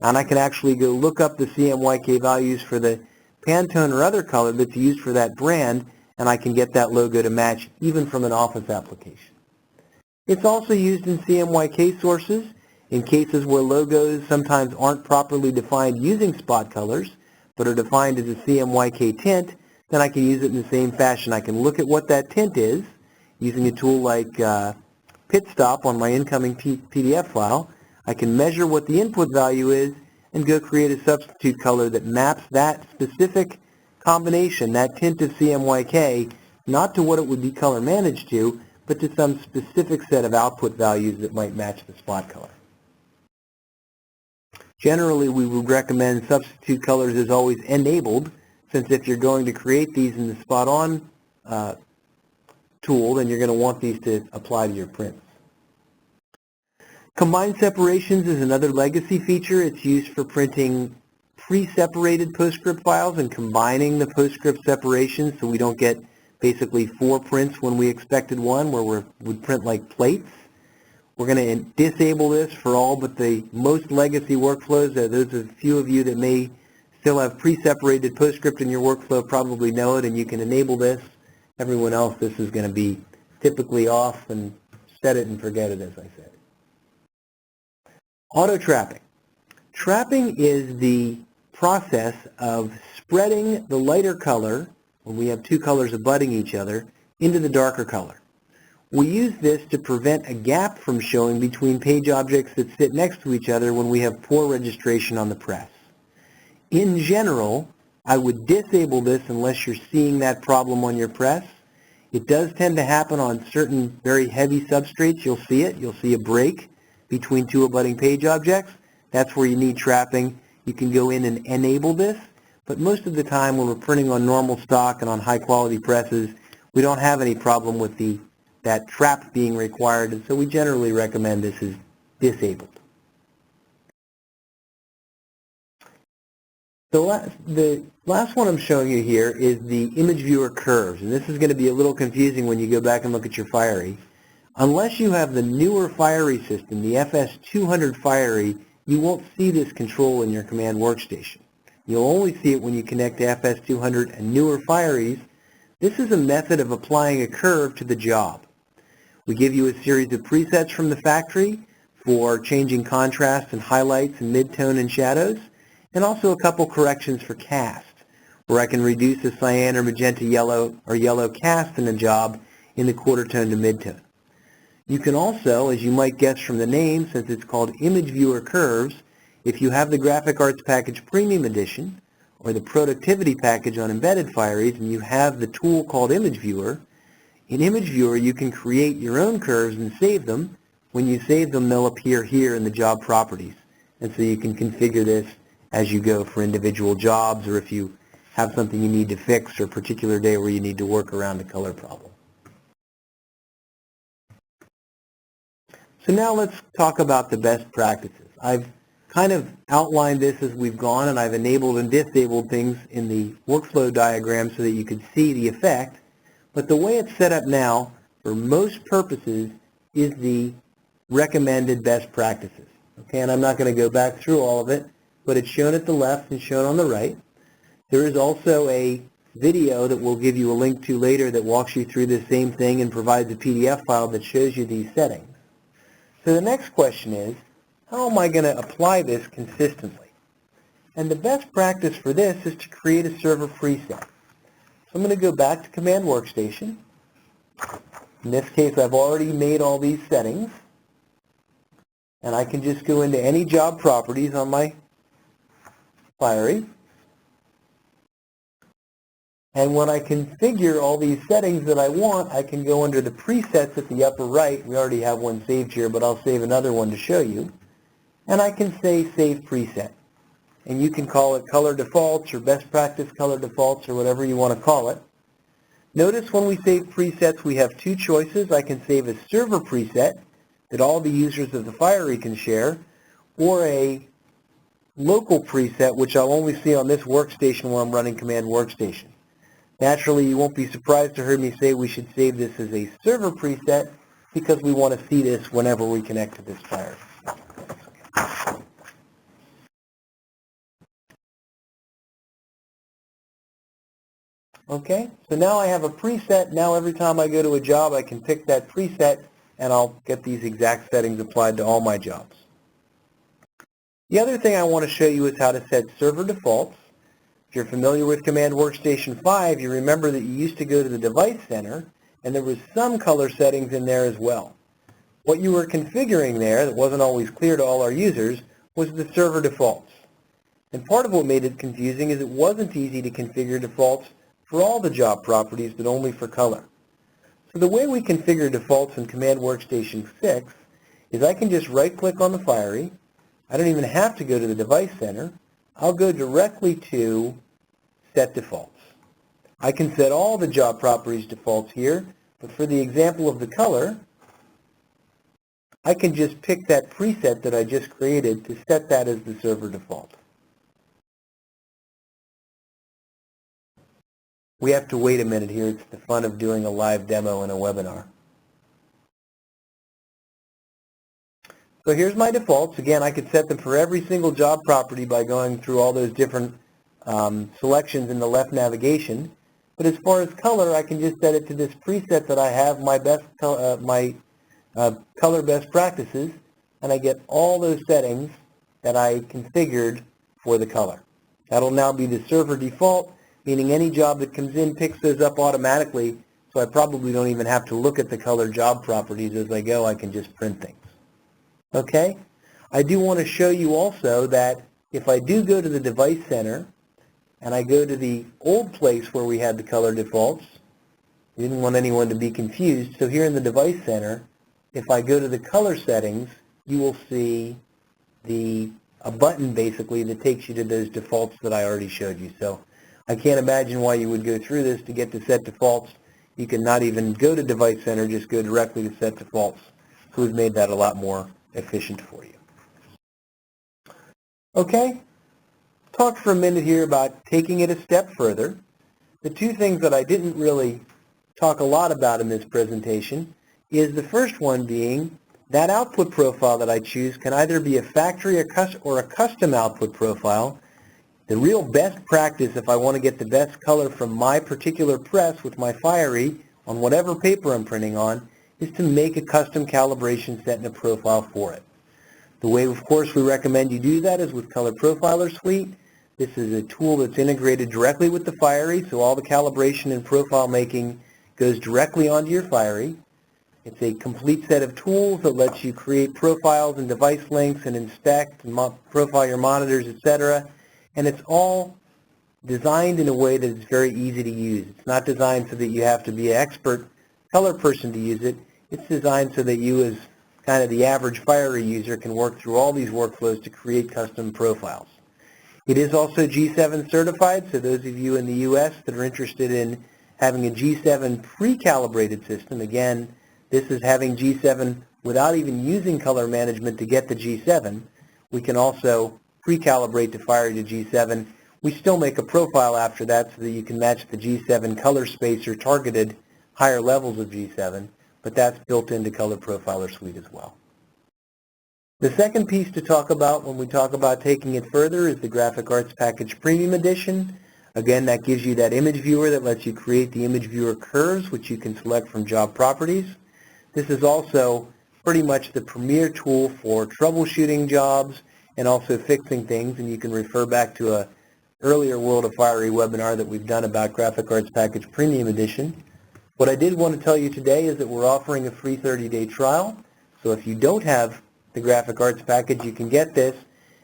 And I can actually go look up the CMYK values for the Pantone or other color that's used for that brand, and I can get that logo to match even from an Office application. It's also used in CMYK sources in cases where logos sometimes aren't properly defined using spot colors, but are defined as a CMYK tint. Then I can use it in the same fashion. I can look at what that tint is using a tool like PitStop on my incoming PDF file. I can measure what the input value is and go create a substitute color that maps that specific combination, that tint of CMYK, not to what it would be color managed to, but to some specific set of output values that might match the spot color. Generally, we would recommend substitute colors as always enabled, since if you're going to create these in the Spot On tool, then you're going to want these to apply to your prints. Combined separations is another legacy feature. It's used for printing pre-separated PostScript files and combining the PostScript separations so we don't get basically 4 prints when we expected one, where we would print like plates. We're going to disable this for all but the most legacy workflows. Those are a few of you that may still have pre-separated PostScript in your workflow probably know it, and you can enable this. Everyone else, this is going to be typically off, and set it and forget it, as I said. Auto-trapping. Trapping is the process of spreading the lighter color, when we have two colors abutting each other, into the darker color. We use this to prevent a gap from showing between page objects that sit next to each other when we have poor registration on the press. In general, I would disable this unless you're seeing that problem on your press. It does tend to happen on certain very heavy substrates. You'll see it. You'll see a break between two abutting page objects. That's where you need trapping. You can go in and enable this, but most of the time when we're printing on normal stock and on high quality presses, we don't have any problem with that trap being required, and so we generally recommend this is disabled. The last one I'm showing you here is the image viewer curves, and this is going to be a little confusing when you go back and look at your Fiery. Unless you have the newer Fiery system, the FS200 Fiery, you won't see this control in your Command WorkStation. You'll only see it when you connect to FS200 and newer Fieries. This is a method of applying a curve to the job. We give you a series of presets from the factory for changing contrast and highlights and midtone and shadows, and also a couple corrections for cast, where I can reduce a cyan or magenta yellow or yellow cast in a job in the quarter tone to midtone. You can also, as you might guess from the name, since it's called Image Viewer Curves, if you have the Graphic Arts Package Premium Edition or the Productivity Package on embedded Fieries and you have the tool called Image Viewer, in Image Viewer you can create your own curves and save them. When you save them, they'll appear here in the job properties. And so you can configure this as you go for individual jobs, or if you have something you need to fix or a particular day where you need to work around a color problem. So now let's talk about the best practices. I've kind of outlined this as we've gone, and I've enabled and disabled things in the workflow diagram so that you could see the effect. But the way it's set up now, for most purposes, is the recommended best practices. Okay, and I'm not going to go back through all of it, but it's shown at the left and shown on the right. There is also a video that we'll give you a link to later that walks you through the same thing and provides a PDF file that shows you these settings. So the next question is, how am I going to apply this consistently? And the best practice for this is to create a server preset. So I'm going to go back to Command WorkStation. In this case, I've already made all these settings. And I can just go into any job properties on my Fiery. And when I configure all these settings that I want, I can go under the presets at the upper right. We already have one saved here, but I'll save another one to show you. And I can say Save Preset. And you can call it Color Defaults or Best Practice Color Defaults or whatever you want to call it. Notice when we save presets, we have two choices. I can save a server preset that all the users of the Fiery can share, or a local preset, which I'll only see on this workstation when I'm running Command WorkStation. Naturally, you won't be surprised to hear me say we should save this as a server preset because we want to see this whenever we connect to this Fiery. Okay, so now I have a preset. Now every time I go to a job, I can pick that preset and I'll get these exact settings applied to all my jobs. The other thing I want to show you is how to set server defaults. If you're familiar with Command WorkStation 5, you remember that you used to go to the Device Center and there was some color settings in there as well. What you were configuring there that wasn't always clear to all our users was the server defaults. And part of what made it confusing is it wasn't easy to configure defaults for all the job properties, but only for color. So the way we configure defaults in Command WorkStation 6 is I can just right-click on the Fiery. I don't even have to go to the Device Center. I'll go directly to Set Defaults. I can set all the job properties defaults here, but for the example of the color, I can just pick that preset that I just created to set that as the server default. We have to wait a minute here. It's the fun of doing a live demo in a webinar. So here's my defaults. Again, I could set them for every single job property by going through all those different selections in the left navigation. But as far as color, I can just set it to this preset that I have, my color best practices, and I get all those settings that I configured for the color. That'll now be the server default, meaning any job that comes in picks those up automatically, so I probably don't even have to look at the color job properties as I go. I can just print things. Okay? I do want to show you also that if I do go to the Device Center and I go to the old place where we had the color defaults, we didn't want anyone to be confused, so here in the Device Center, if I go to the color settings, you will see a button basically that takes you to those defaults that I already showed you. So I can't imagine why you would go through this to get to set defaults. You can not even go to Device Center, just go directly to set defaults. So we've made that a lot more efficient for you. Okay, talk for a minute here about taking it a step further. The two things that I didn't really talk a lot about in this presentation is the first one being that output profile that I choose can either be a factory or a custom output profile. The real best practice if I want to get the best color from my particular press with my Fiery on whatever paper I'm printing on is to make a custom calibration set and a profile for it. The way, of course, we recommend you do that is with Color Profiler Suite. This is a tool that's integrated directly with the Fiery, so all the calibration and profile making goes directly onto your Fiery. It's a complete set of tools that lets you create profiles and device links and inspect and profile your monitors, etc. And it's all designed in a way that it's very easy to use. It's not designed so that you have to be an expert color person to use it. It's designed so that you as kind of the average Fiery user can work through all these workflows to create custom profiles. It is also G7 certified, so those of you in the U.S. that are interested in having a G7 pre-calibrated system, again, this is having G7 without even using color management to get the G7. We can also pre-calibrate the Fiery to G7. We still make a profile after that so that you can match the G7 color space or targeted higher levels of G7, but that's built into Color Profiler Suite as well. The second piece to talk about when we talk about taking it further is the Graphic Arts Package Premium Edition. Again, that gives you that image viewer that lets you create the image viewer curves, which you can select from job properties. This is also pretty much the premier tool for troubleshooting jobs and also fixing things, and you can refer back to a earlier World of Fiery webinar that we've done about Graphic Arts Package Premium Edition. What I did want to tell you today is that we're offering a free 30-day trial. So if you don't have the Graphic Arts Package, you can get this,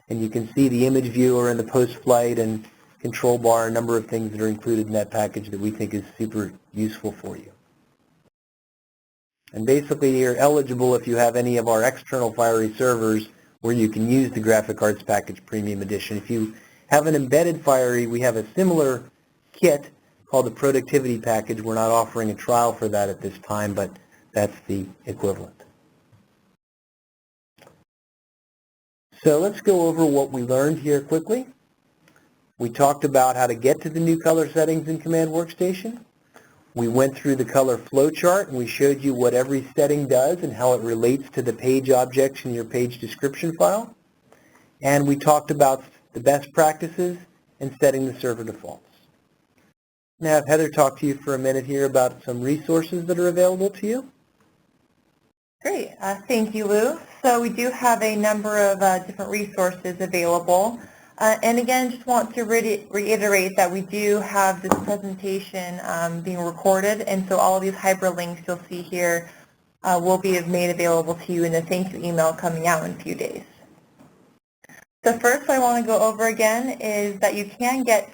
and you can see the image viewer and the post-flight and control bar, a number of things that are included in that package that we think is super useful for you. And basically you're eligible if you have any of our external Fiery servers where you can use the Graphic Arts Package Premium Edition. If you have an embedded Fiery, we have a similar kit called the Productivity Package. We're not offering a trial for that at this time, but that's the equivalent. So let's go over what we learned here quickly. We talked about how to get to the new color settings in Command WorkStation. We went through the color flowchart and we showed you what every setting does and how it relates to the page objects in your page description file. And we talked about the best practices and setting the server defaults. Now have Heather talk to you for a minute here about some resources that are available to you. Great. Thank you, Lou. So we do have a number of different resources available. And again, just want to reiterate that we do have this presentation being recorded, and so all of these hyperlinks you'll see here will be made available to you in the thank you email coming out in a few days. So first I want to go over again is that you can get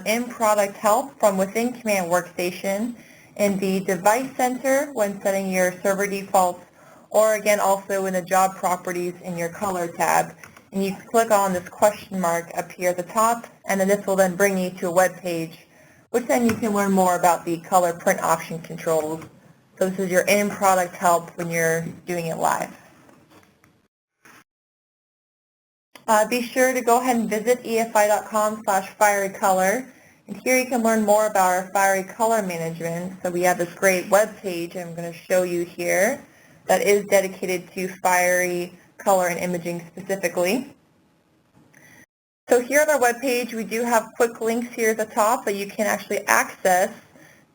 in-product help from within Command WorkStation in the Device Center when setting your server defaults, or again also in the Job Properties in your Color tab. And you click on this question mark up here at the top, and then this will then bring you to a web page, which then you can learn more about the color print option controls. So this is your in-product help when you're doing it live. Be sure to go ahead and visit efi.com/fierycolor, and here you can learn more about our Fiery Color Management. So we have this great web page I'm going to show you here that is dedicated to Fiery color and imaging specifically. So here on our webpage, we do have quick links here at the top that you can actually access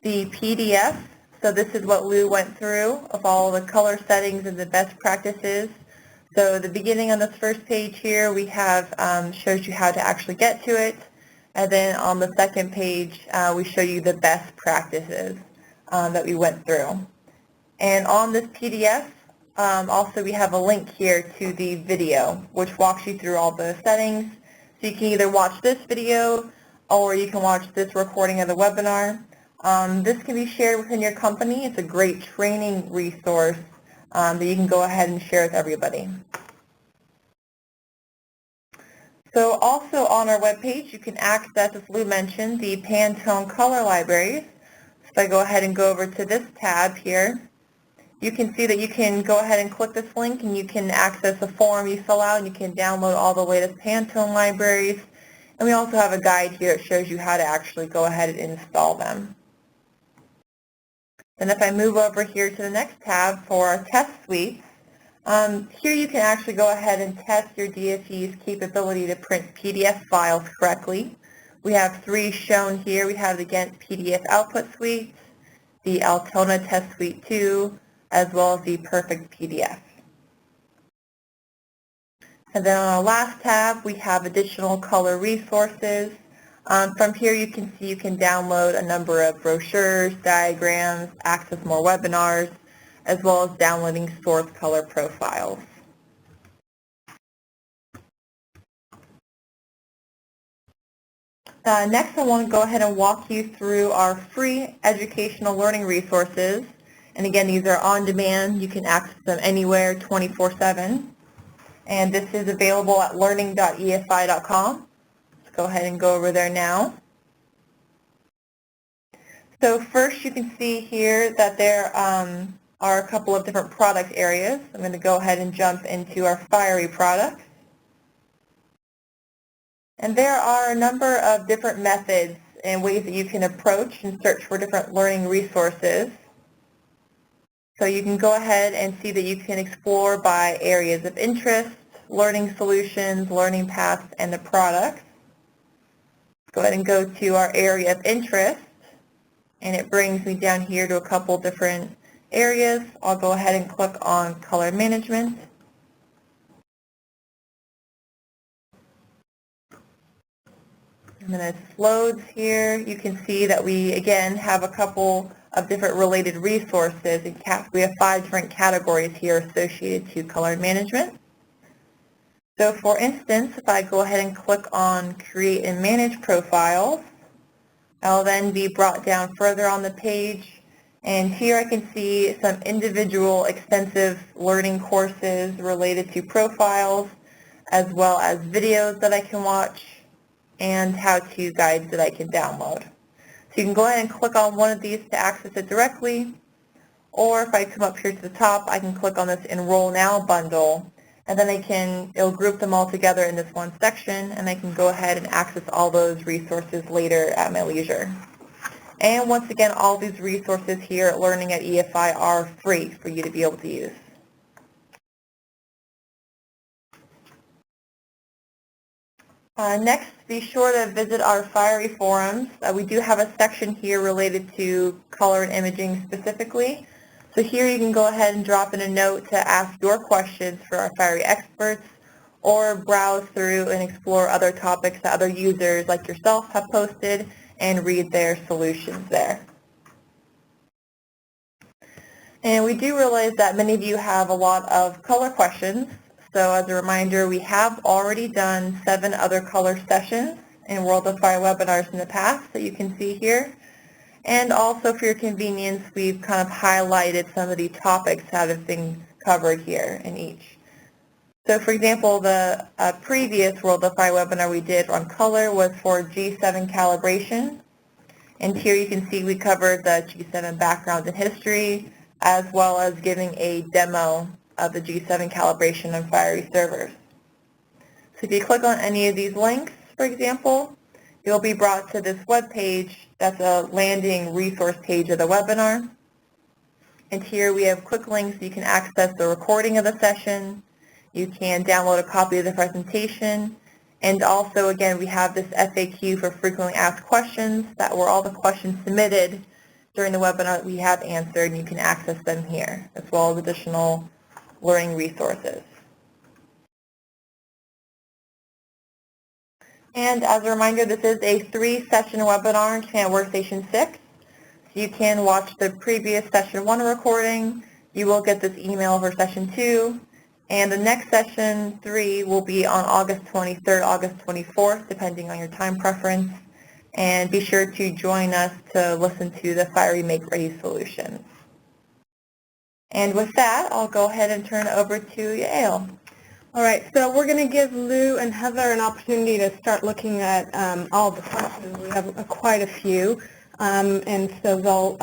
the PDF. So this is what Lou went through of all the color settings and the best practices. So the beginning on this first page here, we have shows you how to actually get to it. And then on the second page, we show you the best practices that we went through. And on this PDF, also we have a link here to the video, which walks you through all the settings. So you can either watch this video or you can watch this recording of the webinar. This can be shared within your company. It's a great training resource that you can go ahead and share with everybody. So also on our webpage, you can access, as Lou mentioned, the Pantone color libraries. So if I go ahead and go over to this tab here, you can see that you can go ahead and click this link and you can access a form you fill out and you can download all the latest Pantone libraries. And we also have a guide here that shows you how to actually go ahead and install them. And if I move over here to the next tab for our test suites, here you can actually go ahead and test your DFE's capability to print PDF files correctly. We have 3 shown here. We have the Gent PDF Output Suite, the Altona Test Suite 2, as well as the Perfect PDF. And then on our last tab, we have additional color resources. From here you can see you can download a number of brochures, diagrams, access more webinars, as well as downloading source color profiles. Next, I want to go ahead and walk you through our free educational learning resources. And again, these are on demand. You can access them anywhere 24/7. And this is available at learning.efi.com. Let's go ahead and go over there now. So first you can see here that there are a couple of different product areas. I'm going to go ahead and jump into our Fiery products. And there are a number of different methods and ways that you can approach and search for different learning resources. So you can go ahead and see that you can explore by areas of interest, learning solutions, learning paths, and the products. Go ahead and go to our area of interest, and it brings me down here to a couple different areas. I'll go ahead and click on color management. And then as this loads here, you can see that we, again, have a couple of different related resources. We have 5 different categories here associated to color management. So for instance, if I go ahead and click on Create and Manage Profiles, I'll then be brought down further on the page. And here I can see some individual extensive learning courses related to profiles, as well as videos that I can watch, and how-to guides that I can download. So you can go ahead and click on one of these to access it directly, or if I come up here to the top, I can click on this Enroll Now bundle, and then it'll group them all together in this one section, and I can go ahead and access all those resources later at my leisure. And once again, all these resources here at Learning at EFI are free for you to be able to use. Next, be sure to visit our Fiery forums. We do have a section here related to color and imaging specifically. So here you can go ahead and drop in a note to ask your questions for our Fiery experts, or browse through and explore other topics that other users like yourself have posted and read their solutions there. And we do realize that many of you have a lot of color questions. So as a reminder, we have already done 7 other color sessions in World of Fire webinars in the past that you can see here. And also for your convenience, we've kind of highlighted some of the topics that have been covered here in each. So for example, the previous World of Fire webinar we did on color was for G7 calibration. And here you can see we covered the G7 background and history, as well as giving a demo of the G7 calibration on Fiery servers. So if you click on any of these links, for example, you'll be brought to this web page that's a landing resource page of the webinar. And here we have quick links so you can access the recording of the session, you can download a copy of the presentation, and also again we have this FAQ for frequently asked questions that were all the questions submitted during the webinar that we have answered, and you can access them here, as well as additional learning resources. And as a reminder, this is a 3-session webinar in Command WorkStation 6. So you can watch the previous session 1 recording. You will get this email for session 2. And the next session 3 will be on August 23rd, August 24th, depending on your time preference. And be sure to join us to listen to the Fiery Make Ready solutions. And with that, I'll go ahead and turn it over to Yael. All right, so we're going to give Lou and Heather an opportunity to start looking at all the questions. We have quite a few, and so they'll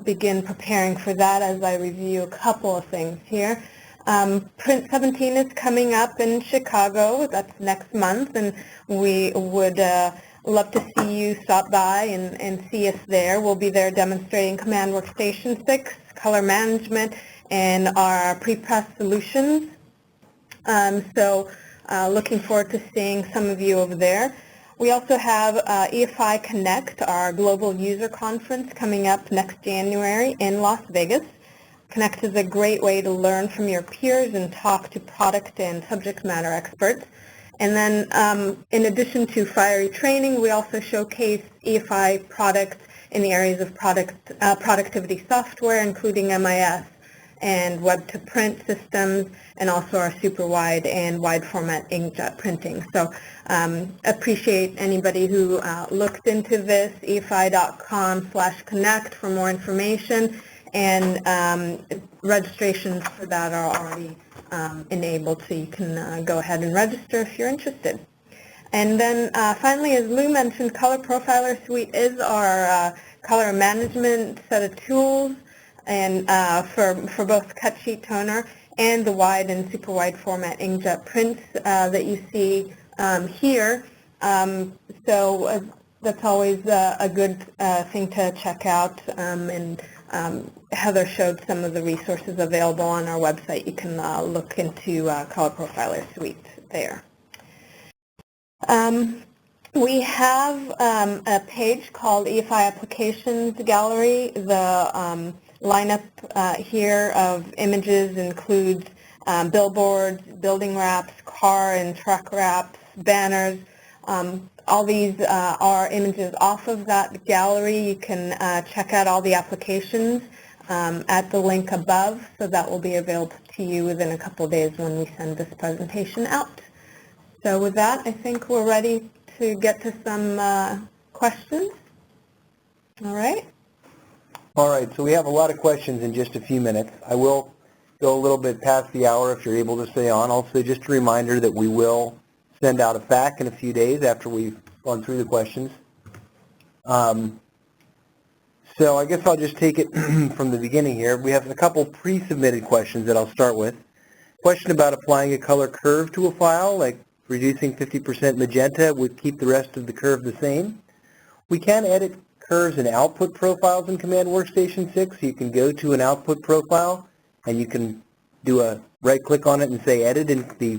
begin preparing for that as I review a couple of things here. Print 17 is coming up in Chicago. That's next month, and we would love to see you stop by and see us there. We'll be there demonstrating Command WorkStation 6, color management, and our pre-press solutions. So looking forward to seeing some of you over there. We also have EFI Connect, our global user conference, coming up next January in Las Vegas. Connect is a great way to learn from your peers and talk to product and subject matter experts. And then in addition to Fiery training, we also showcase EFI products in the areas of productivity software, including MIS and web-to-print systems, and also our super wide and wide format inkjet printing. So appreciate anybody who looked into this, efi.com/connect for more information, and registrations for that are already enabled, so you can go ahead and register if you're interested. And then finally, as Lou mentioned, Color Profiler Suite is our color management set of tools, and for both cut sheet toner and the wide and super wide format inkjet prints that you see here. So that's always a good thing to check out, and Heather showed some of the resources available on our website. You can look into Color Profiler Suite there. We have a page called EFI Applications Gallery. The lineup here of images includes billboards, building wraps, car and truck wraps, banners, all these are images off of that gallery. You can check out all the applications at the link above, so that will be available to you within a couple of days when we send this presentation out. So with that, I think we're ready to get to some questions. All right. All right, so we have a lot of questions in just a few minutes. I will go a little bit past the hour if you're able to stay on. Also, just a reminder that we will send out a FAQ in a few days after we've gone through the questions. So I guess I'll just take it from the beginning here. We have a couple pre-submitted questions that I'll start with. Question about applying a color curve to a file, like reducing 50% magenta would keep the rest of the curve the same. We can edit curves and output profiles in Command WorkStation 6. You can go to an output profile and you can do a right-click on it and say Edit in the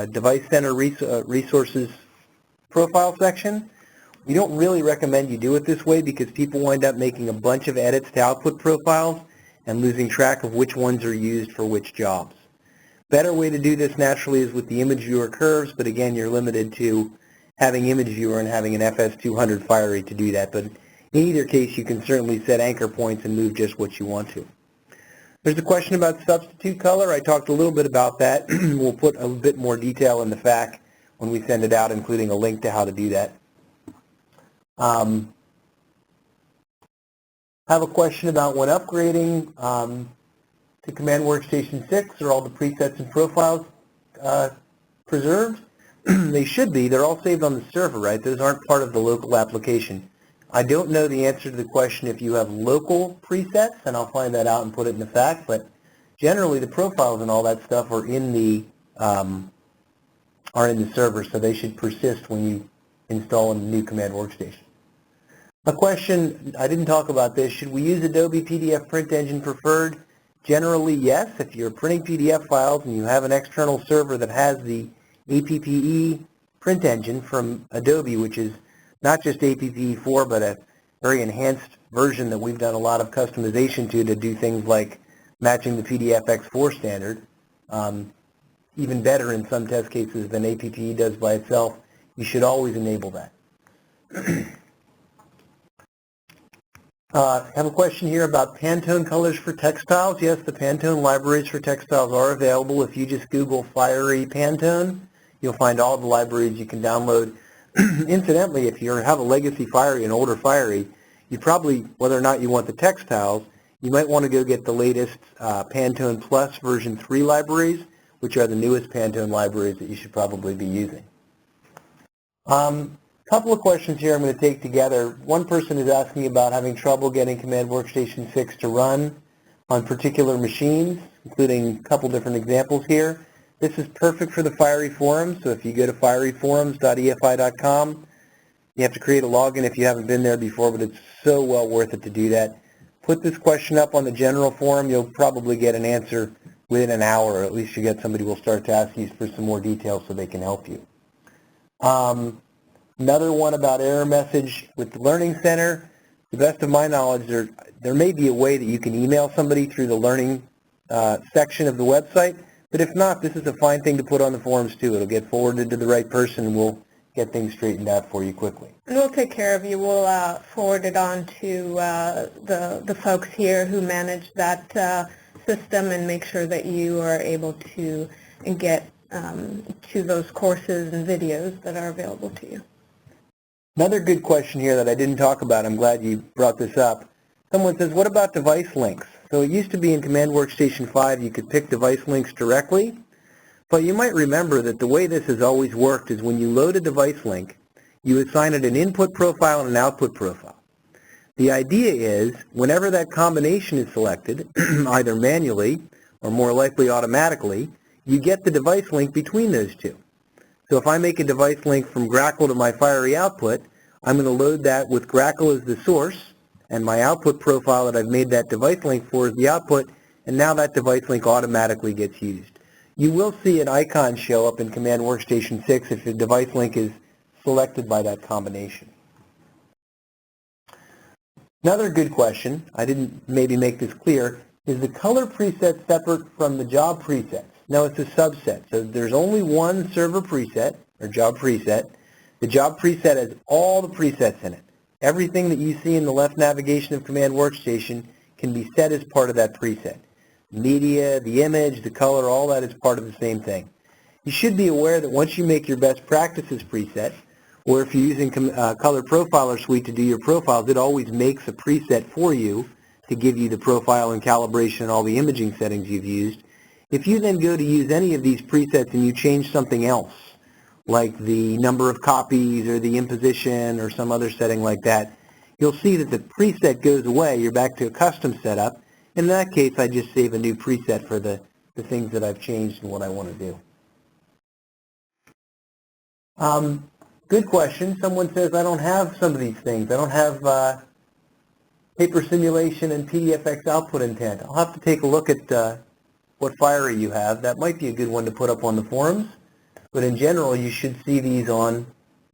Device Center Resources Profile section. We don't really recommend you do it this way because people wind up making a bunch of edits to output profiles and losing track of which ones are used for which jobs. Better way to do this naturally is with the image viewer curves, but again, you're limited to having image viewer and having an FS200 Fiery to do that. But in either case, you can certainly set anchor points and move just what you want to. There's a question about substitute color. I talked a little bit about that. We'll put a bit more detail in the FAQ when we send it out, including a link to how to do that. I have a question about when upgrading to Command WorkStation 6. Are all the presets and profiles preserved? They should be. They're all saved on the server, right? Those aren't part of the local application. I don't know the answer to the question if you have local presets, and I'll find that out and put it in the FAQ, but generally the profiles and all that stuff are in the server, so they should persist when you install a new Command WorkStation. A question, I didn't talk about this, should we use Adobe PDF Print Engine preferred? Generally, yes. If you're printing PDF files and you have an external server that has the APPE print engine from Adobe, which is not just APPE4, but a very enhanced version that we've done a lot of customization to do things like matching the PDFX4 standard, even better in some test cases than APPE does by itself. You should always enable that. I have a question here about Pantone colors for textiles. Yes, the Pantone libraries for textiles are available. If you just Google Fiery Pantone, you'll find all the libraries you can download. Incidentally, if you have a legacy Fiery, an older Fiery, you probably, whether or not you want the textiles, you might want to go get the latest Pantone Plus version 3 libraries, which are the newest Pantone libraries that you should probably be using. Couple of questions here I'm going to take together. One person is asking about having trouble getting Command WorkStation 6 to run on particular machines, including a couple different examples here. This is perfect for the Fiery Forum, so if you go to fieryforums.efi.com, you have to create a login if you haven't been there before, but it's so well worth it to do that. Put this question up on the general forum. You'll probably get an answer within an hour, or at least you get somebody who will start to ask you for some more details so they can help you. Another one about error message with the Learning Center. To the best of my knowledge, there may be a way that you can email somebody through the Learning section of the website, but if not, this is a fine thing to put on the forums too. It'll get forwarded to the right person and we'll get things straightened out for you quickly. And we'll take care of you. We'll forward it on to the folks here who manage that system and make sure that you are able to get to those courses and videos that are available to you. Another good question here that I didn't talk about, I'm glad you brought this up. Someone says, what about device links? So it used to be in Command WorkStation 5 you could pick device links directly, but you might remember that the way this has always worked is when you load a device link, you assign it an input profile and an output profile. The idea is whenever that combination is selected, either manually or more likely automatically, you get the device link between those two. So if I make a device link from Grackle to my Fiery output, I'm going to load that with Grackle as the source, and my output profile that I've made that device link for is the output, and now that device link automatically gets used. You will see an icon show up in Command WorkStation 6 if the device link is selected by that combination. Another good question, I didn't maybe make this clear, is the color preset separate from the job presets? No, it's a subset. So there's only one server preset, or job preset, The job preset has all the presets in it. Everything that you see in the left navigation of Command WorkStation can be set as part of that preset. Media, the image, the color, all that is part of the same thing. You should be aware that once you make your best practices preset, or if you're using Color Profiler Suite to do your profiles, it always makes a preset for you to give you the profile and calibration and all the imaging settings you've used. If you then go to use any of these presets and you change something else, like the number of copies or the imposition or some other setting like that, you'll see that the preset goes away. You're back to a custom setup. In that case, I just save a new preset for the things that I've changed and what I want to do. Good question. Someone says, I don't have some of these things. I don't have paper simulation and PDFX output intent. I'll have to take a look at what Fiery you have. That might be a good one to put up on the forums. But in general, you should see these on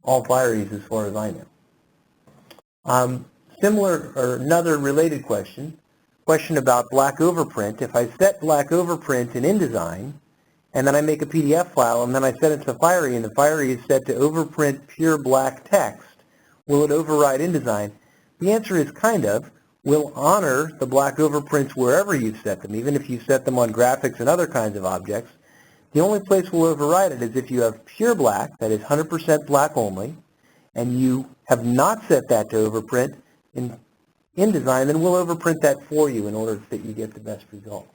all Firies as far as I know. Similar, or another related question about black overprint. If I set black overprint in InDesign, and then I make a PDF file, and then I set it to Fiery, and the Fiery is set to overprint pure black text, will it override InDesign? The answer is kind of. We'll honor the black overprints wherever you've set them, even if you set them on graphics and other kinds of objects. The only place we'll override it is if you have pure black, that is 100% black only, and you have not set that to overprint in InDesign, then we'll overprint that for you in order that you get the best result.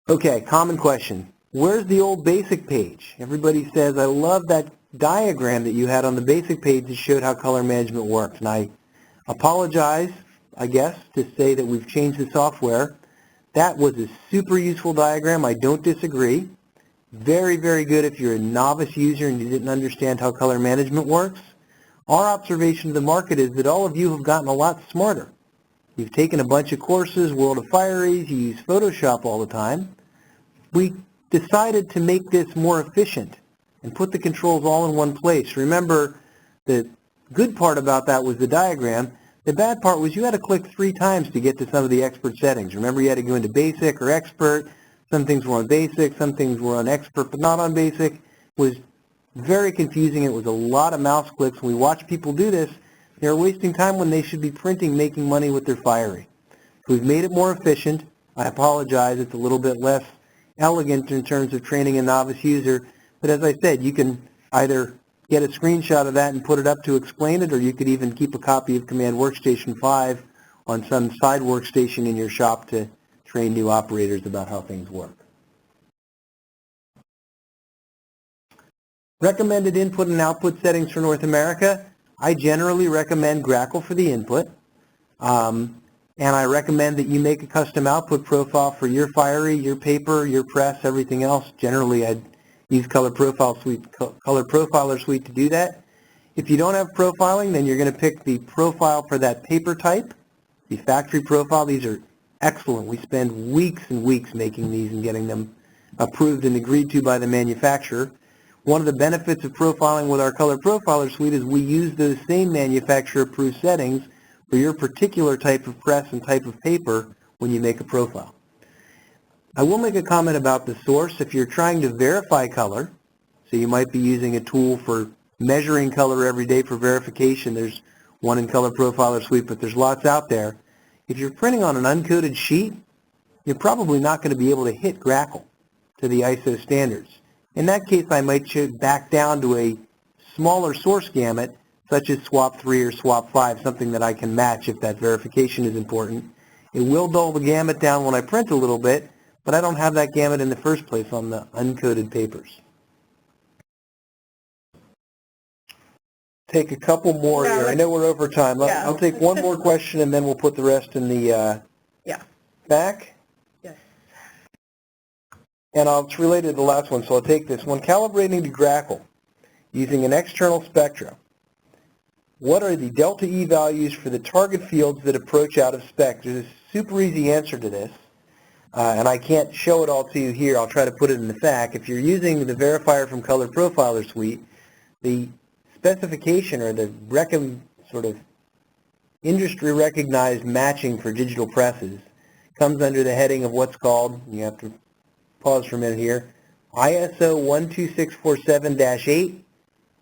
Okay, common question. Where's the old basic page? Everybody says, I love that diagram that you had on the basic page that showed how color management works. And I apologize, I guess, to say that we've changed the software. That was a super useful diagram. I don't disagree. Very, very good if you're a novice user and you didn't understand how color management works. Our observation of the market is that all of you have gotten a lot smarter. You've taken a bunch of courses, World of Firies, you use Photoshop all the time. We decided to make this more efficient and put the controls all in one place. Remember, the good part about that was the diagram. The bad part was you had to click 3 times to get to some of the expert settings. Remember, you had to go into basic or expert. Some things were on basic, some things were on expert, but not on basic. It was very confusing. It was a lot of mouse clicks. When we watch people do this, they're wasting time when they should be printing, making money with their Fiery. So we've made it more efficient. I apologize. It's a little bit less elegant in terms of training a novice user. But as I said, you can either get a screenshot of that and put it up to explain it, or you could even keep a copy of Command WorkStation 5 on some side workstation in your shop to train new operators about how things work. Recommended input and output settings for North America. I generally recommend Grackle for the input. And I recommend that you make a custom output profile for your Fiery, your paper, your press, everything else. Generally, I'd use Color Profiler Suite to do that. If you don't have profiling, then you're going to pick the profile for that paper type, the factory profile. These are excellent. We spend weeks and weeks making these and getting them approved and agreed to by the manufacturer. One of the benefits of profiling with our Color Profiler Suite is we use those same manufacturer-approved settings for your particular type of press and type of paper when you make a profile. I will make a comment about the source. If you're trying to verify color, so you might be using a tool for measuring color every day for verification. There's one in Color Profiler Suite, but there's lots out there. If you're printing on an uncoated sheet, you're probably not going to be able to hit Grackle to the ISO standards. In that case, I might back down to a smaller source gamut, such as swap 3 or swap 5, something that I can match if that verification is important. It will dull the gamut down when I print a little bit, but I don't have that gamut in the first place on the uncoated papers. Take a couple more here. I know we're over time. I'll take one more question and then we'll put the rest in the back. Yes. And it's related to the last one, so I'll take this. When calibrating to Grackle using an external spectra, what are the delta E values for the target fields that approach out of spec? There's a super easy answer to this, and I can't show it all to you here. I'll try to put it in the FAQ. If you're using the verifier from Color Profiler Suite, the specification or the sort of industry recognized matching for digital presses comes under the heading of what's called, you have to pause for a minute here, ISO 12647-8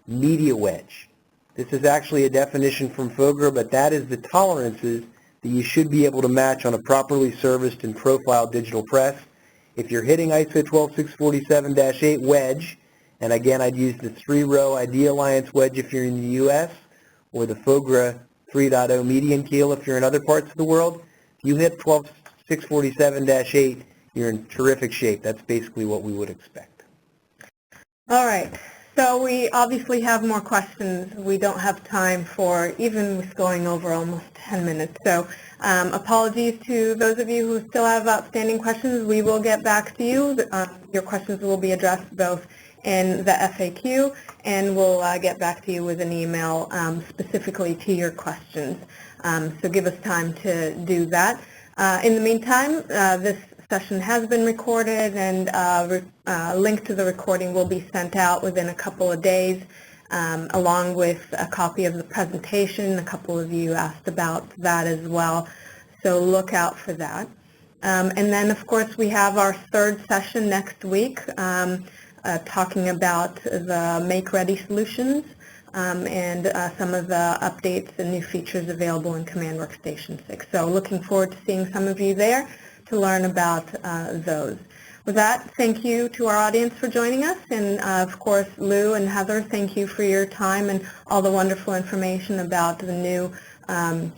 media wedge. This is actually a definition from FOGRA, but that is the tolerances that you should be able to match on a properly serviced and profiled digital press. If you're hitting ISO 12647-8 wedge, and again I'd use the 3-row ID Alliance wedge if you're in the US, or the FOGRA 3.0 median keel if you're in other parts of the world, if you hit 12647-8, you're in terrific shape. That's basically what we would expect. All right. So we obviously have more questions. We don't have time for even with going over almost 10 minutes. So apologies to those of you who still have outstanding questions. We will get back to you. Your questions will be addressed both in the FAQ, and we'll get back to you with an email specifically to your questions. So give us time to do that. In the meantime, this session has been recorded, and a link to the recording will be sent out within a couple of days, along with a copy of the presentation. A couple of you asked about that as well, so look out for that. And then, of course, we have our third session next week, talking about the make-ready solutions and some of the updates and new features available in Command WorkStation 6. So looking forward to seeing some of you there to learn about those. With that, thank you to our audience for joining us, and of course, Lou and Heather, thank you for your time and all the wonderful information about the new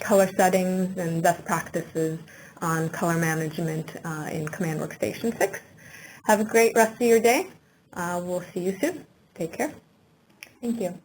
color settings and best practices on color management in Command WorkStation 6. Have a great rest of your day. We'll see you soon. Take care. Thank you.